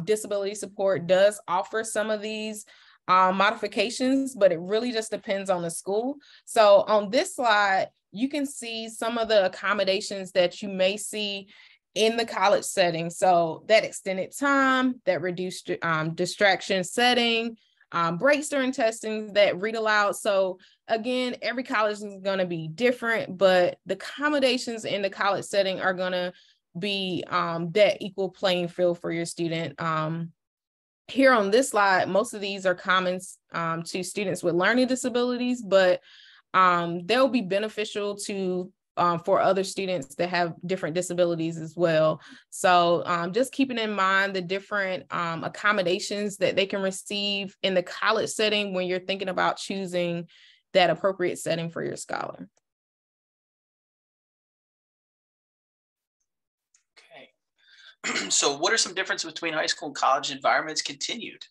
disability support does offer some of these modifications, but it really just depends on the school. So on this slide, you can see some of the accommodations that you may see in the college setting. So that extended time, that reduced distraction setting, breaks during testing, that read aloud. So again, every college is going to be different, but the accommodations in the college setting are going to be that equal playing field for your student. Here on this slide, most of these are common to students with learning disabilities, but they'll be beneficial to for other students that have different disabilities as well. So just keeping in mind the different accommodations that they can receive in the college setting when you're thinking about choosing that appropriate setting for your scholar. So what are some differences between high school and college environments? Continued.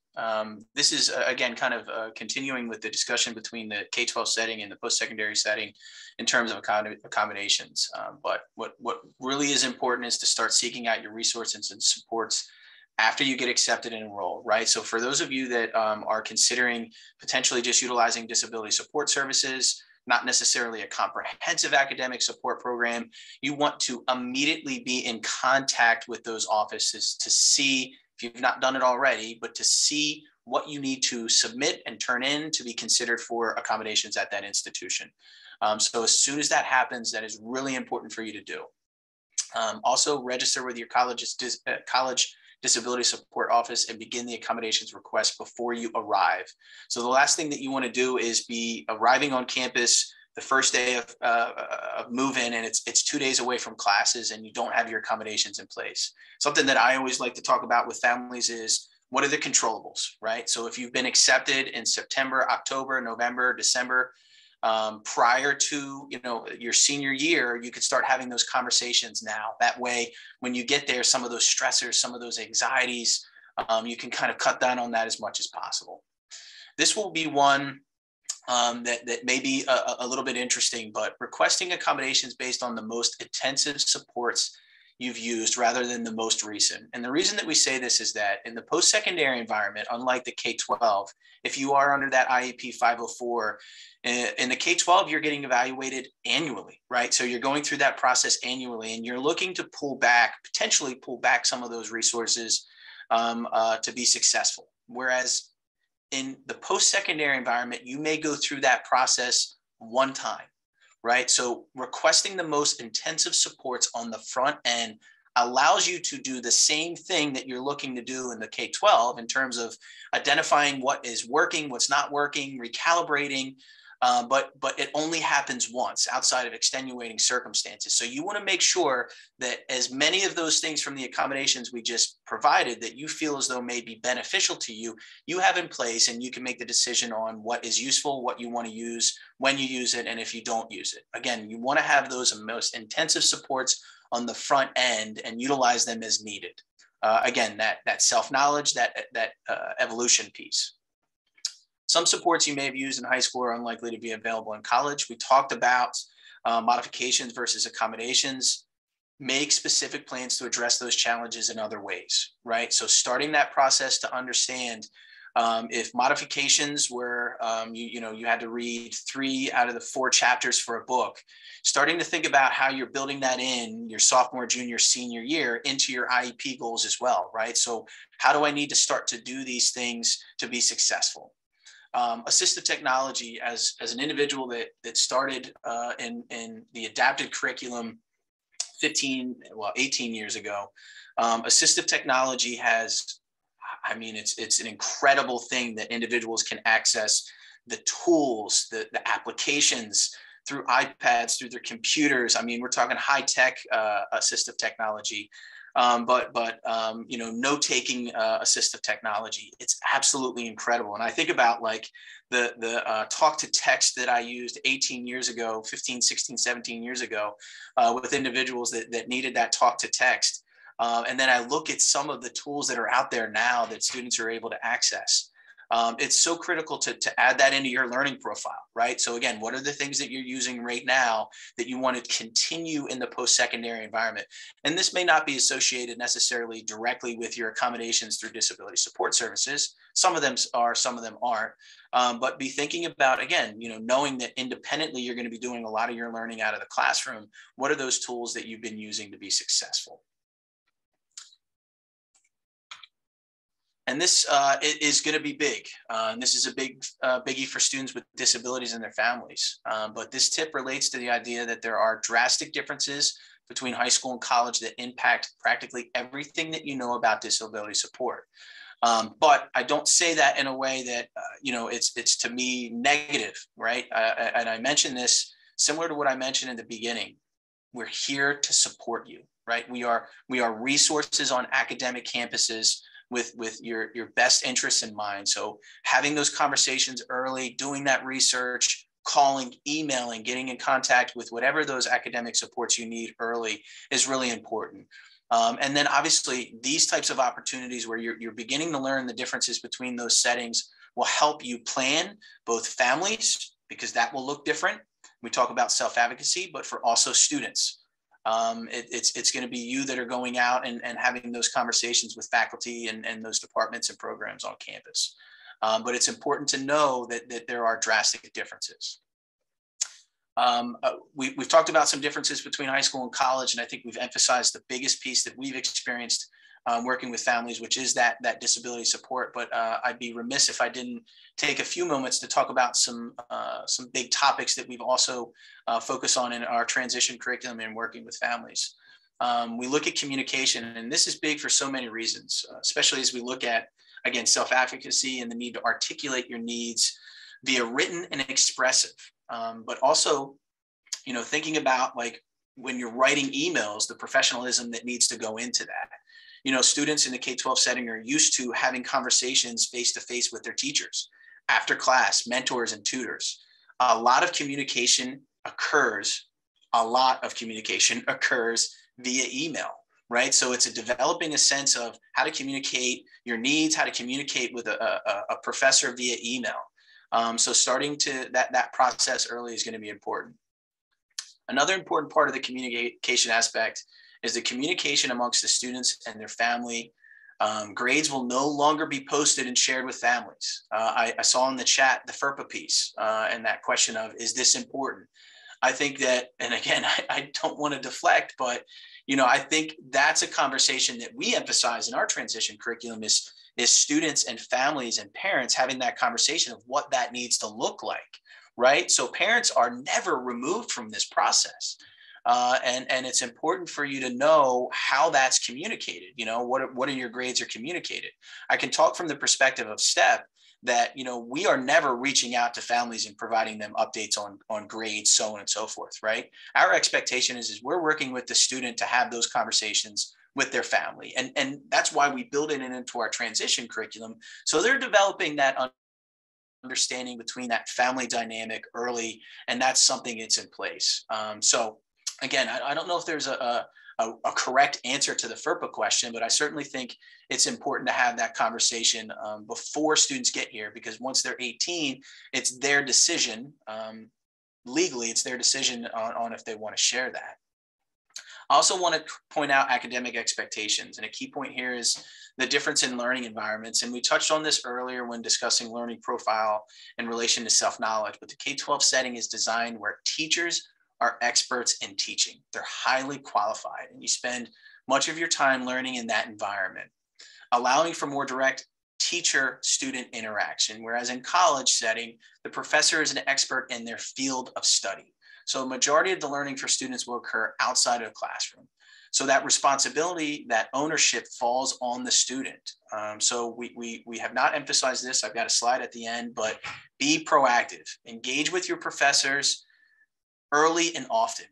This is, again, kind of continuing with the discussion between the K-12 setting and the post-secondary setting in terms of accommodations. But what really is important is to start seeking out your resources and supports after you get accepted and enrolled, right? So for those of you that are considering potentially just utilizing disability support services, not necessarily a comprehensive academic support program, you want to immediately be in contact with those offices to see, if you've not done it already, but to see what you need to submit and turn in to be considered for accommodations at that institution. So as soon as that happens, that is really important for you to do. Also register with your college disability support office and begin the accommodations request before you arrive. So the last thing that you want to do is be arriving on campus the first day of move-in, and it's 2 days away from classes and you don't have your accommodations in place. Something that I always like to talk about with families is, what are the controllables, right? So if you've been accepted in September, October, November, December, prior to your senior year, you could start having those conversations now. That way, when you get there, some of those stressors, some of those anxieties, you can kind of cut down on that as much as possible. This will be one that may be a little bit interesting, but requesting accommodations based on the most intensive supports you've used rather than the most recent. And the reason that we say this is that in the post-secondary environment, unlike the K-12, if you are under that IEP 504, in the K-12, you're getting evaluated annually, right? So you're going through that process annually, and you're looking to potentially pull back some of those resources to be successful. Whereas in the post-secondary environment, you may go through that process one time, right? So requesting the most intensive supports on the front end allows you to do the same thing that you're looking to do in the K-12 in terms of identifying what is working, what's not working, recalibrating, but it only happens once outside of extenuating circumstances. So you want to make sure that as many of those things from the accommodations we just provided that you feel as though may be beneficial to you, you have in place, and you can make the decision on what is useful, what you want to use, when you use it, and if you don't use it. Again, you want to have those most intensive supports on the front end and utilize them as needed. Again, that self-knowledge, that evolution piece. Some supports you may have used in high school are unlikely to be available in college. We talked about modifications versus accommodations. Make specific plans to address those challenges in other ways, right? So starting that process to understand if modifications were, you had to read 3 out of the 4 chapters for a book, starting to think about how you're building that in your sophomore, junior, senior year into your IEP goals as well, right? So how do I need to start to do these things to be successful? Assistive technology, as an individual that started in the adapted curriculum 18 years ago, assistive technology has, it's an incredible thing that individuals can access the tools, the applications through iPads, through their computers. We're talking high-tech assistive technology. Note-taking assistive technology. It's absolutely incredible. And I think about like the talk to text that I used 18 years ago, 15, 16, 17 years ago with individuals that needed that talk to text. And then I look at some of the tools that are out there now that students are able to access. It's so critical to add that into your learning profile, right? So again, what are the things that you're using right now that you want to continue in the post-secondary environment? And this may not be associated necessarily directly with your accommodations through disability support services. Some of them are, some of them aren't. But be thinking about, again, knowing that independently you're going to be doing a lot of your learning out of the classroom. What are those tools that you've been using to be successful? And this is going to be big. And this is a big biggie for students with disabilities and their families. But this tip relates to the idea that there are drastic differences between high school and college that impact practically everything that you know about disability support. But I don't say that in a way that, it's to me negative, right? And I mentioned this similar to what I mentioned in the beginning. We're here to support you, right? We are resources on academic campuses with your best interests in mind. So having those conversations early, doing that research, calling, emailing, getting in contact with whatever those academic supports you need early is really important. And then obviously these types of opportunities where you're beginning to learn the differences between those settings will help you plan both families, because that will look different. We talk about self-advocacy, but for also students. It's going to be you that are going out and having those conversations with faculty and those departments and programs on campus. But it's important to know that there are drastic differences. We've talked about some differences between high school and college, and I think we've emphasized the biggest piece that we've experienced working with families, which is that disability support. But I'd be remiss if I didn't take a few moments to talk about some big topics that we've also focused on in our transition curriculum and working with families. We look at communication, and this is big for so many reasons, especially as we look at, again, self-advocacy and the need to articulate your needs via written and expressive. But also, thinking about like when you're writing emails, the professionalism that needs to go into that. Students in the K-12 setting are used to having conversations face-to-face with their teachers, after class, mentors, and tutors. A lot of communication occurs via email, right? So it's developing a sense of how to communicate your needs, how to communicate with a professor via email. So starting to that process early is going to be important. Another important part of the communication aspect is the communication amongst the students and their family. Grades will no longer be posted and shared with families. I saw in the chat the FERPA piece and that question of, is this important? I think that, and again, I don't want to deflect, but I think that's a conversation that we emphasize in our transition curriculum is students and families and parents having that conversation of what that needs to look like, right? So parents are never removed from this process. And it's important for you to know how that's communicated. What are your grades are communicated? I can talk from the perspective of STEPP that, we are never reaching out to families and providing them updates on grades, so on and so forth, right? Our expectation is we're working with the student to have those conversations with their family. And that's why we build it into our transition curriculum. So they're developing that understanding between that family dynamic early, and that's something that's in place. So again, I don't know if there's a correct answer to the FERPA question, but I certainly think it's important to have that conversation before students get here, because once they're 18, it's their decision. Legally, it's their decision on if they want to share that. I also want to point out academic expectations. And a key point here is the difference in learning environments. And we touched on this earlier when discussing learning profile in relation to self-knowledge, but the K-12 setting is designed where teachers are experts in teaching. They're highly qualified, and you spend much of your time learning in that environment, allowing for more direct teacher-student interaction, whereas in college setting, the professor is an expert in their field of study. So a majority of the learning for students will occur outside of the classroom. So that responsibility, that ownership falls on the student. So we have not emphasized this. I've got a slide at the end, but be proactive. Engage with your professors early and often.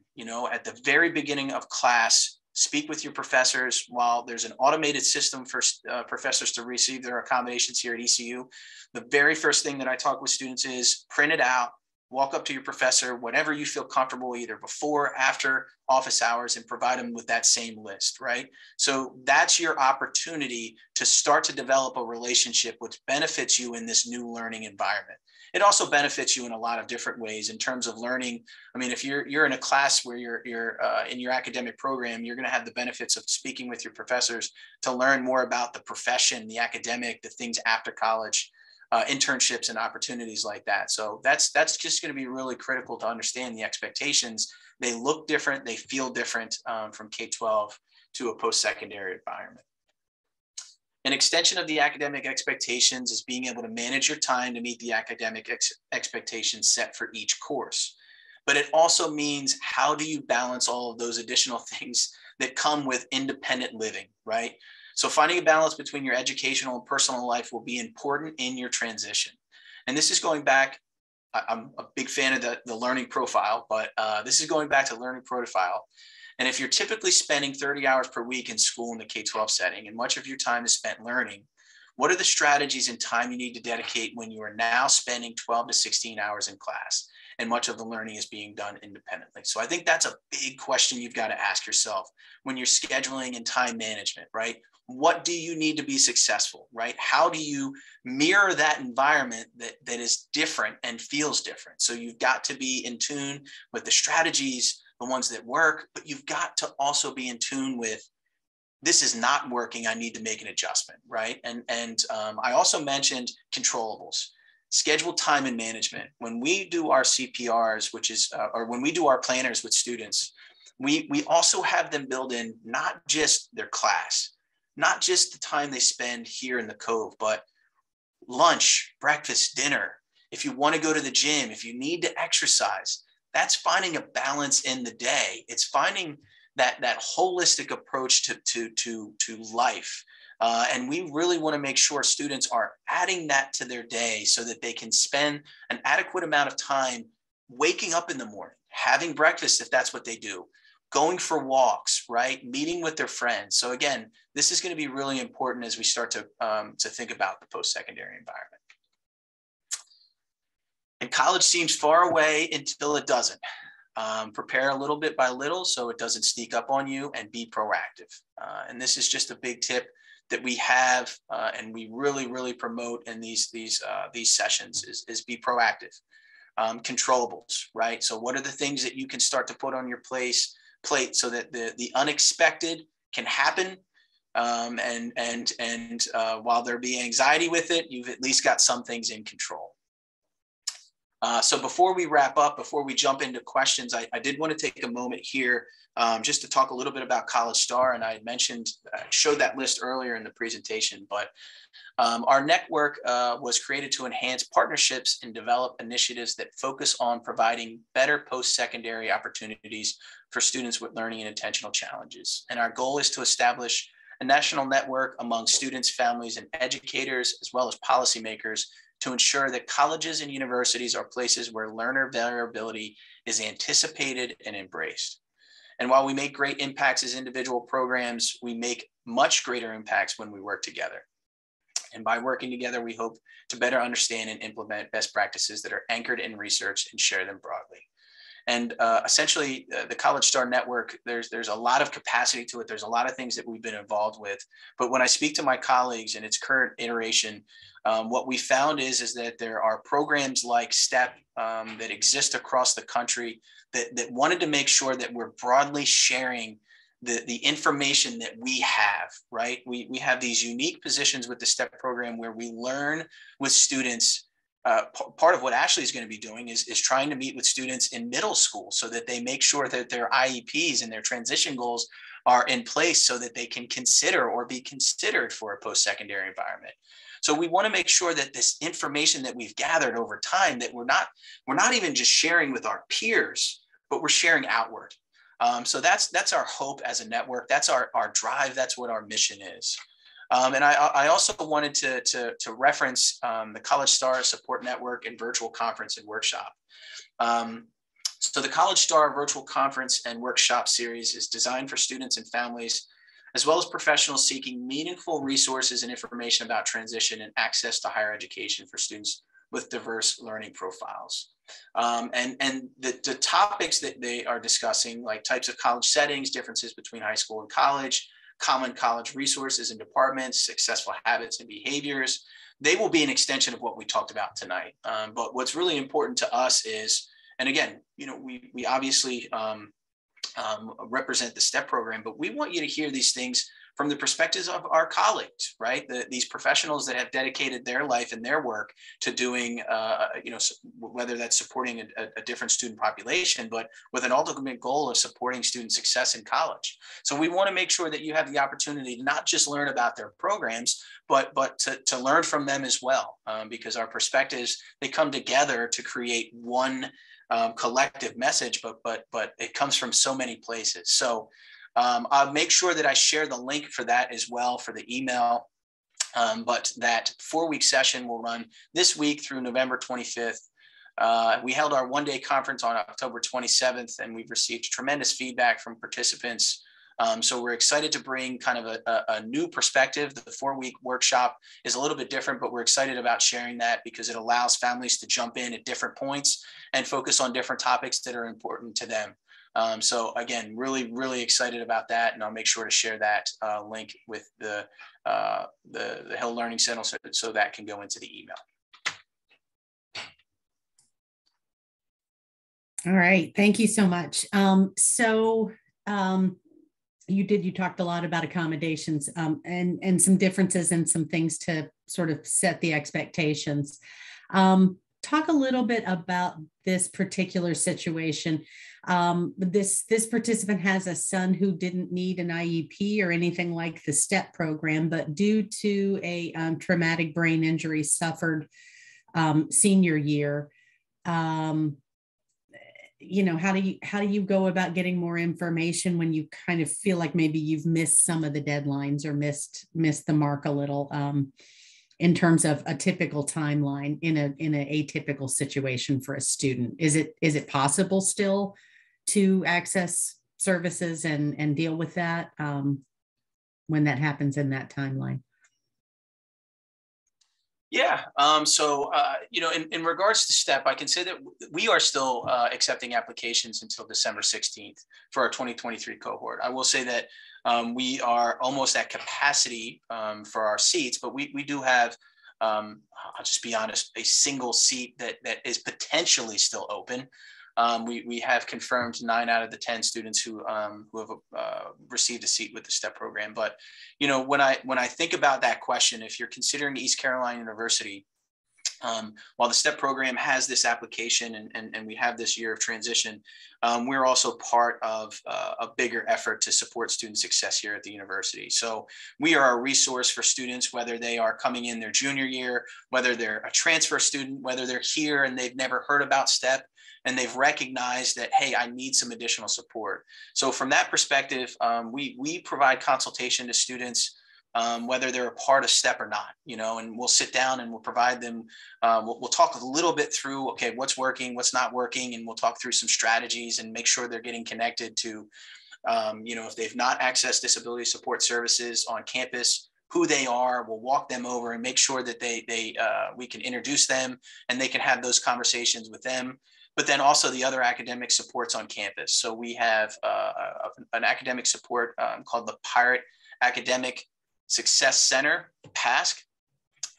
At the very beginning of class, speak with your professors. While there's an automated system for professors to receive their accommodations here at ECU, the very first thing that I talk with students is print it out, walk up to your professor, whenever you feel comfortable, either before or after office hours, and provide them with that same list, right? So that's your opportunity to start to develop a relationship which benefits you in this new learning environment. It also benefits you in a lot of different ways in terms of learning. I mean, if you're in a class where you're in your academic program, you're going to have the benefits of speaking with your professors to learn more about the profession, the academic, the things after college, internships and opportunities like that. So that's just going to be really critical to understand the expectations. They look different, they feel different from K-12 to a post-secondary environment. An extension of the academic expectations is being able to manage your time to meet the academic expectations set for each course. But it also means, how do you balance all of those additional things that come with independent living, right? So finding a balance between your educational and personal life will be important in your transition. And this is going back, I'm a big fan of the learning profile, but this is going back to learning profile. And if you're typically spending 30 hours per week in school in the K-12 setting, and much of your time is spent learning, what are the strategies and time you need to dedicate when you are now spending 12 to 16 hours in class, and much of the learning is being done independently? So I think that's a big question you've got to ask yourself when you're scheduling and time management, right? What do you need to be successful, right? How do you mirror that environment that is different and feels different? So you've got to be in tune with the strategies, the ones that work, but you've got to also be in tune with, this is not working, I need to make an adjustment, right? And I also mentioned controllables, schedule time and management. When we do our CPRs, which is, or when we do our planners with students, we also have them build in not just their class, not just the time they spend here in the Cove, but lunch, breakfast, dinner. If you want to go to the gym, if you need to exercise, that's finding a balance in the day. It's finding that holistic approach to life. And we really want to make sure students are adding that to their day so that they can spend an adequate amount of time waking up in the morning, having breakfast if that's what they do, going for walks, right? Meeting with their friends. So again, this is going to be really important as we start to think about the post-secondary environment. And college seems far away until it doesn't. Prepare a little bit by little so it doesn't sneak up on you, and be proactive. And this is just a big tip that we have, and we really promote in these sessions is be proactive. Controllables, right? So what are the things that you can start to put on your plate plate so that the unexpected can happen. While there be anxiety with it, you've at least got some things in control. So before we wrap up, before we jump into questions, I did want to take a moment here just to talk a little bit about College Star. And I had mentioned, showed that list earlier in the presentation, but our network was created to enhance partnerships and develop initiatives that focus on providing better post-secondary opportunities for students with learning and attentional challenges. And our goal is to establish a national network among students, families, and educators, as well as policymakers, to ensure that colleges and universities are places where learner variability is anticipated and embraced. And while we make great impacts as individual programs, we make much greater impacts when we work together. And by working together, we hope to better understand and implement best practices that are anchored in research and share them broadly. And essentially, the College Star Network, there's a lot of capacity to it. There's a lot of things that we've been involved with. But when I speak to my colleagues in its current iteration, what we found is that there are programs like STEPP that exist across the country that wanted to make sure that we're broadly sharing the information that we have, right? We have these unique positions with the STEPP program where we learn with students. Part of what Ashley is going to be doing is trying to meet with students in middle school so that they make sure that their IEPs and their transition goals are in place so that they can consider or be considered for a post-secondary environment. So we want to make sure that this information that we've gathered over time, that we're not even just sharing with our peers, but we're sharing outward. So that's our hope as a network. That's our drive. That's what our mission is. And I also wanted to reference the College Star Support Network and Virtual Conference and Workshop. So the College Star Virtual Conference and Workshop series is designed for students and families, as well as professionals seeking meaningful resources and information about transition and access to higher education for students with diverse learning profiles. And the topics that they are discussing, like types of college settings, differences between high school and college, common college resources and departments, successful habits and behaviors, they will be an extension of what we talked about tonight. But what's really important to us is, and again, we obviously represent the STEPP program, but we want you to hear these things from the perspectives of our colleagues, right? These professionals that have dedicated their life and their work to doing, whether that's supporting a different student population, but with an ultimate goal of supporting student success in college. So we want to make sure that you have the opportunity to not just learn about their programs, but to learn from them as well, because our perspectives, they come together to create one collective message, but it comes from so many places. So I'll make sure that I share the link for that as well for the email. But that 4-week session will run this week through November 25th. We held our one-day conference on October 27th, and we've received tremendous feedback from participants. So we're excited to bring kind of a new perspective. The 4-week workshop is a little bit different, but we're excited about sharing that because it allows families to jump in at different points and focus on different topics that are important to them. So again, really, really excited about that. And I'll make sure to share that link with the Hill Learning Center so that can go into the email. All right, thank you so much. You talked a lot about accommodations and some differences and some things to sort of set the expectations. Talk a little bit about this particular situation. This participant has a son who didn't need an IEP or anything like the STEPP program, but due to a traumatic brain injury suffered senior year. How do you go about getting more information when you kind of feel like maybe you've missed some of the deadlines or missed the mark a little in terms of a typical timeline in an atypical situation for a student? Is it possible still to access services and deal with that when that happens in that timeline? Yeah. In regards to STEPP, I can say that we are still accepting applications until December 16th for our 2023 cohort. I will say that we are almost at capacity for our seats, but we do have, I'll just be honest, a single seat that is potentially still open. we have confirmed 9 out of the 10 students who have received a seat with the STEPP program. But, you know, when I think about that question, if you're considering East Carolina University, while the STEPP program has this application and we have this year of transition, we're also part of a bigger effort to support student success here at the university. So we are a resource for students, whether they are coming in their junior year, whether they're a transfer student, whether they're here and they've never heard about STEPP and they've recognized that, hey, I need some additional support. So from that perspective, we provide consultation to students, whether they're a part of STEPP or not, you know, and we'll sit down and we'll provide them, we'll talk a little bit through, okay, what's working, what's not working, and we'll talk through some strategies and make sure they're getting connected to, you know, if they've not accessed disability support services on campus, who they are, we'll walk them over and make sure that we can introduce them and they can have those conversations with them. But then also the other academic supports on campus. So we have an academic support called the Pirate Academic Success Center, PASC,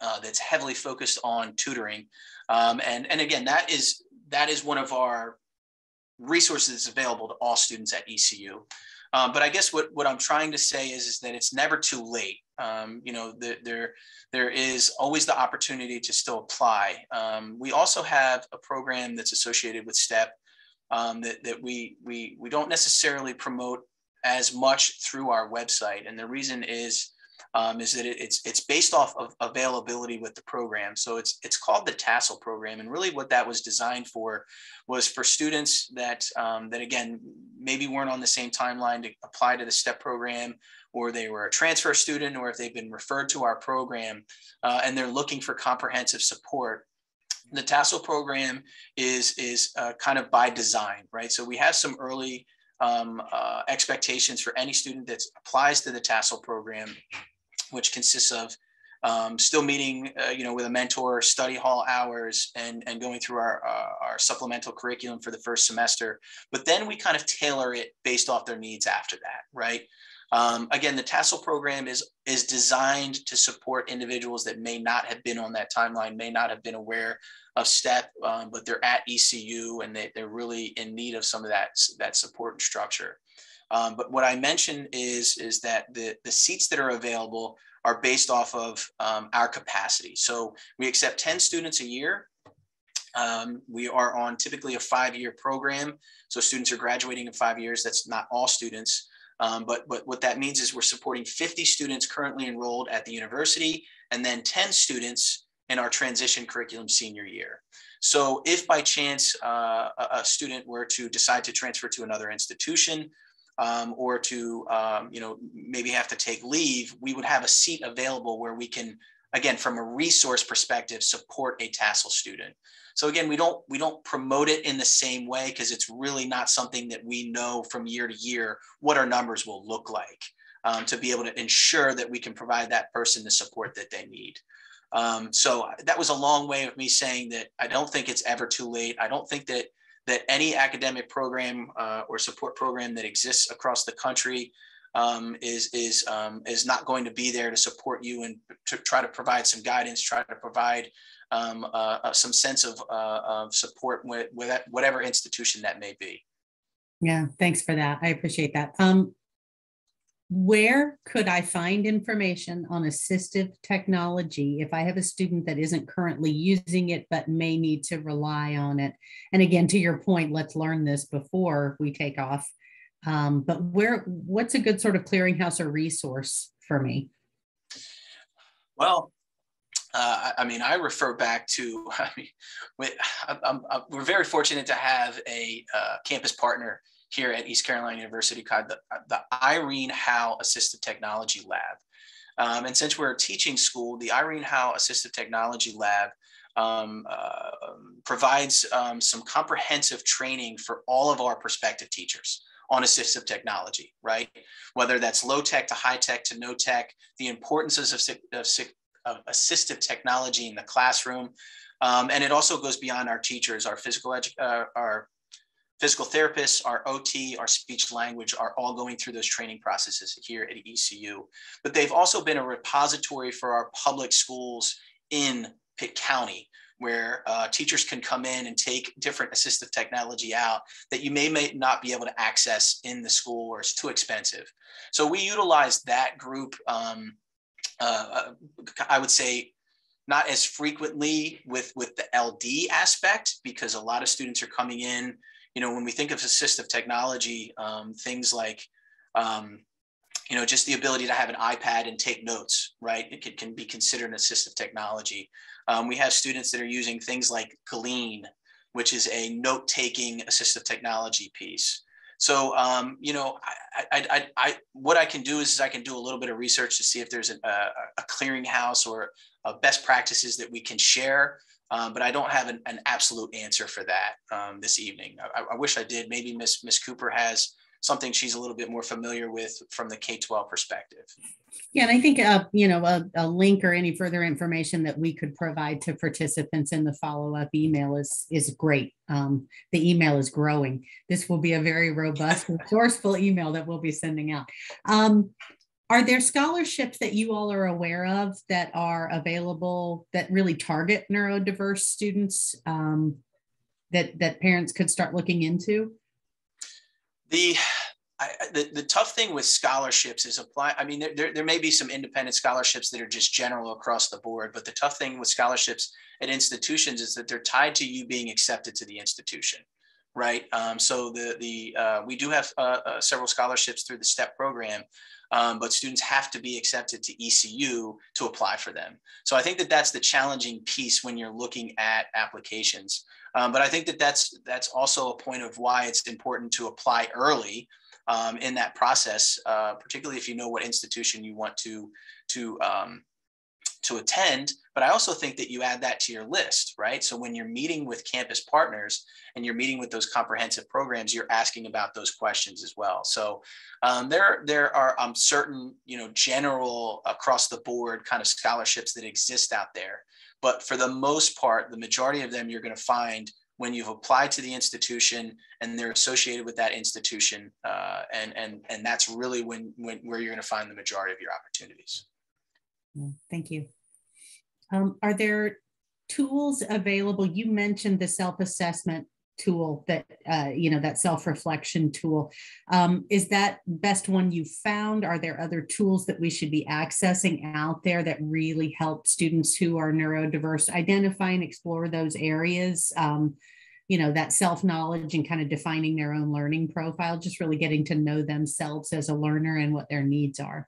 that's heavily focused on tutoring. And again, that is one of our resources available to all students at ECU. But I guess what I'm trying to say is that it's never too late. You know, there is always the opportunity to still apply. We also have a program that's associated with STEPP that we don't necessarily promote as much through our website. And the reason is that it's based off of availability with the program. So it's called the Tassel program. And really what that was designed for was for students that again, maybe weren't on the same timeline to apply to the STEPP program, or they were a transfer student, or if they've been referred to our program and they're looking for comprehensive support. The Tassel program is kind of by design, right? So we have some early expectations for any student that applies to the Tassel program, which consists of still meeting, you know, with a mentor, study hall hours, and going through our supplemental curriculum for the first semester. But then we kind of tailor it based off their needs after that, right? Again, the Tassel program is designed to support individuals that may not have been on that timeline, may not have been aware of STEPP, but they're at ECU and they're really in need of some of that support and structure. But what I mentioned is that the seats that are available are based off of our capacity. So we accept 10 students a year. We are on typically a 5-year program. So students are graduating in 5 years. That's not all students. But what that means is we're supporting 50 students currently enrolled at the university, and then 10 students in our transition curriculum senior year. So if by chance a student were to decide to transfer to another institution, or to, you know, maybe have to take leave, we would have a seat available where we can, again, from a resource perspective, support a Tassel student. So again, we don't promote it in the same way because it's really not something that we know from year to year what our numbers will look like to be able to ensure that we can provide that person the support that they need. So that was a long way of me saying that I don't think it's ever too late. I don't think that any academic program or support program that exists across the country is not going to be there to support you and to try to provide some guidance, try to provide some sense of support with whatever institution that may be. Yeah, thanks for that. I appreciate that. Where could I find information on assistive technology if I have a student that isn't currently using it but may need to rely on it? And again, to your point, let's learn this before we take off. But what's a good sort of clearinghouse or resource for me? Well, I mean, I refer back to, we're very fortunate to have a campus partner here at East Carolina University called the Irene Howe Assistive Technology Lab. And since we're a teaching school, the Irene Howe Assistive Technology Lab provides some comprehensive training for all of our prospective teachers on assistive technology, right? Whether that's low tech to high tech to no tech, the importances of assistive technology in the classroom. And it also goes beyond our teachers, our physical therapists, our OT, our speech language are all going through those training processes here at ECU. But they've also been a repository for our public schools in Pitt County, where teachers can come in and take different assistive technology out that you may not be able to access in the school, or it's too expensive. So we utilize that group, I would say, not as frequently with the LD aspect, because a lot of students are coming in, when we think of assistive technology, things like, just the ability to have an iPad and take notes, right? It can be considered an assistive technology. We have students that are using things like Glean, which is a note-taking assistive technology piece. So, what I can do is I can do a little bit of research to see if there's a clearinghouse or best practices that we can share. But I don't have an absolute answer for that this evening. I wish I did. Maybe Miss Cooper has something she's a little bit more familiar with from the K-12 perspective. Yeah, and I think a link or any further information that we could provide to participants in the follow-up email is great. The email is growing. This will be a very robust, resourceful email that we'll be sending out. Are there scholarships that you all are aware of that are available that really target neurodiverse students that parents could start looking into? The tough thing with scholarships is there may be some independent scholarships that are just general across the board, but the tough thing with scholarships at institutions is that they're tied to you being accepted to the institution, right? So we do have several scholarships through the STEPP program, but students have to be accepted to ECU to apply for them. So I think that that's the challenging piece when you're looking at applications. But I think that that's also a point of why it's important to apply early in that process, particularly if you know what institution you want to attend. But I also think that you add that to your list, right? So when you're meeting with campus partners and you're meeting with those comprehensive programs, you're asking about those questions as well. So there are certain, general across the board kind of scholarships that exist out there. But for the most part, the majority of them you're going to find when you've applied to the institution and they're associated with that institution. And that's really where you're going to find the majority of your opportunities. Thank you. Are there tools available? You mentioned the self-assessment tool that, that self-reflection tool. Is that best one you found? Are there other tools that we should be accessing out there that really help students who are neurodiverse identify and explore those areas? That self-knowledge and kind of defining their own learning profile, just really getting to know themselves as a learner and what their needs are.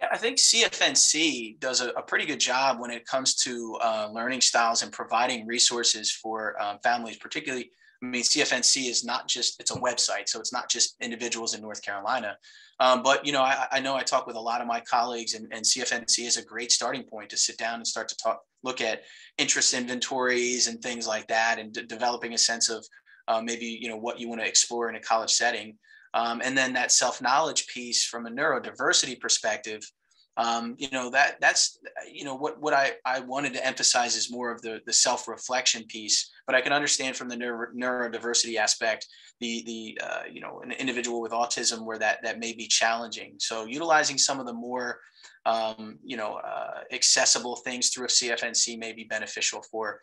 Yeah, I think CFNC does a pretty good job when it comes to learning styles and providing resources for families, particularly. CFNC is not just, it's a website, so it's not just individuals in North Carolina. But, I know I talk with a lot of my colleagues, and CFNC is a great starting point to sit down and start to look at interest inventories and things like that, and developing a sense of maybe, what you want to explore in a college setting. And then that self-knowledge piece from a neurodiversity perspective, that's what I wanted to emphasize is more of the self-reflection piece. But I can understand from the neurodiversity aspect, an individual with autism where that may be challenging. So utilizing some of the more accessible things through a CFNC may be beneficial for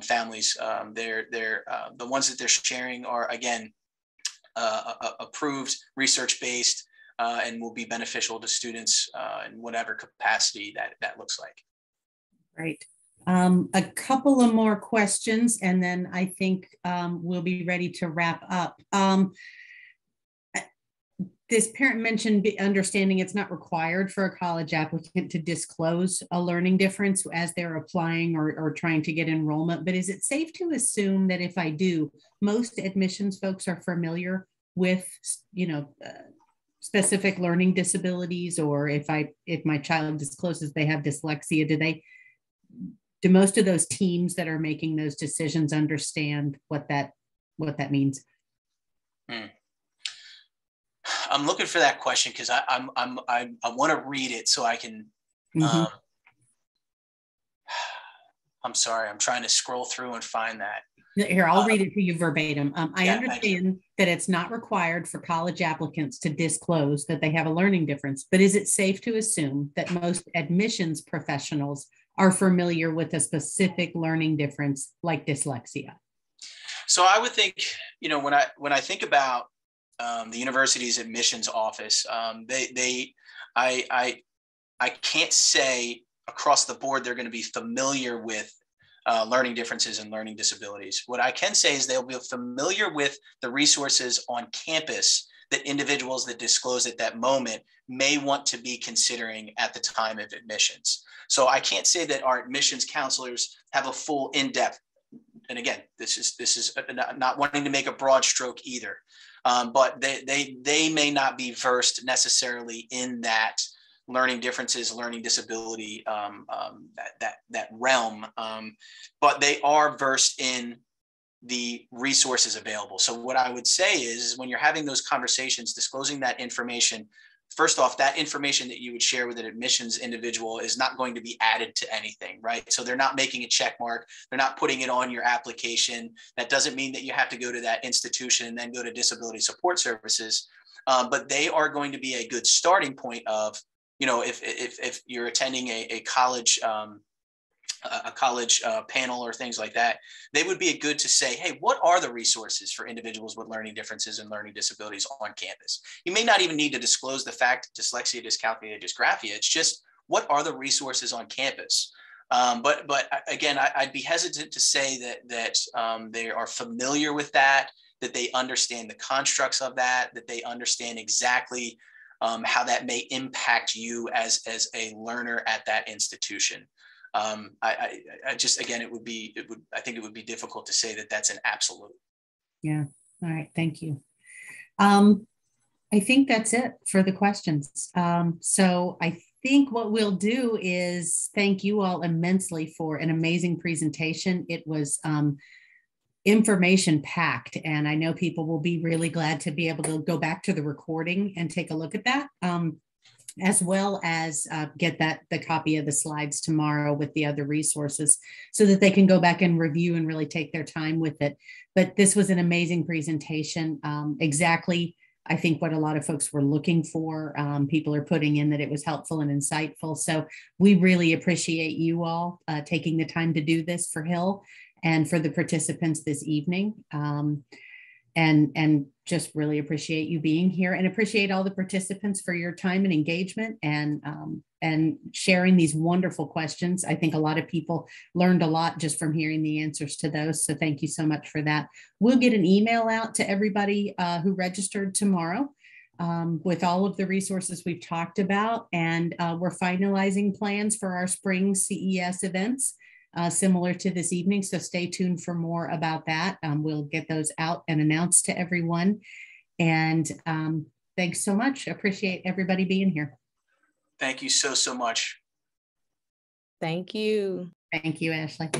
families. The ones that they're sharing are, again, approved, research-based, and will be beneficial to students in whatever capacity that looks like. Right. A couple of more questions, and then I think we'll be ready to wrap up. This parent mentioned understanding it's not required for a college applicant to disclose a learning difference as they're applying or trying to get enrollment, but is it safe to assume that if I do, most admissions folks are familiar with, specific learning disabilities, or if my child discloses they have dyslexia, do most of those teams that are making those decisions understand what that means? I'm looking for that question because I want to read it so I can. I'm sorry, I'm trying to scroll through and find that. Here, I'll read it to you verbatim. I understand that it's not required for college applicants to disclose that they have a learning difference, but is it safe to assume that most admissions professionals are familiar with a specific learning difference like dyslexia? So I would think, you know, when I think about the university's admissions office, I can't say across the board they're going to be familiar with learning differences and learning disabilities. What I can say is they'll be familiar with the resources on campus that individuals that disclose at that moment may want to be considering at the time of admissions. So I can't say that our admissions counselors have a full in-depth, and again, this is not wanting to make a broad stroke either, but they may not be versed necessarily in that learning differences, learning disability, that realm, but they are versed in the resources available. So what I would say is when you're having those conversations, disclosing that information, first off, that information that you would share with an admissions individual is not going to be added to anything, right? So they're not making a check mark. They're not putting it on your application. That doesn't mean that you have to go to that institution and then go to disability support services. But they are going to be a good starting point of, you know, if you're attending a college panel or things like that, they would be good to say, hey, what are the resources for individuals with learning differences and learning disabilities on campus? You may not even need to disclose the fact dyslexia, dyscalculia, dysgraphia. It's just, what are the resources on campus? But again, I'd be hesitant to say that they are familiar with that they understand the constructs of that they understand exactly how that may impact you as a learner at that institution. I just, again, I think it would be difficult to say that that's an absolute. Yeah. All right. Thank you. I think that's it for the questions. So I think what we'll do is thank you all immensely for an amazing presentation. It was information packed, and I know people will be really glad to be able to go back to the recording and take a look at that. As well as get the copy of the slides tomorrow with the other resources so that they can go back and review and really take their time with it. But this was an amazing presentation. Exactly, I think what a lot of folks were looking for. People are putting in that it was helpful and insightful. So we really appreciate you all taking the time to do this for Hill and for the participants this evening. And just really appreciate you being here, and appreciate all the participants for your time and engagement and sharing these wonderful questions. I think a lot of people learned a lot just from hearing the answers to those. So thank you so much for that. We'll get an email out to everybody who registered tomorrow with all of the resources we've talked about. And we're finalizing plans for our spring CES events. Similar to this evening. So stay tuned for more about that. We'll get those out and announced to everyone. And thanks so much. Appreciate everybody being here. Thank you so much. Thank you. Thank you, Ashley.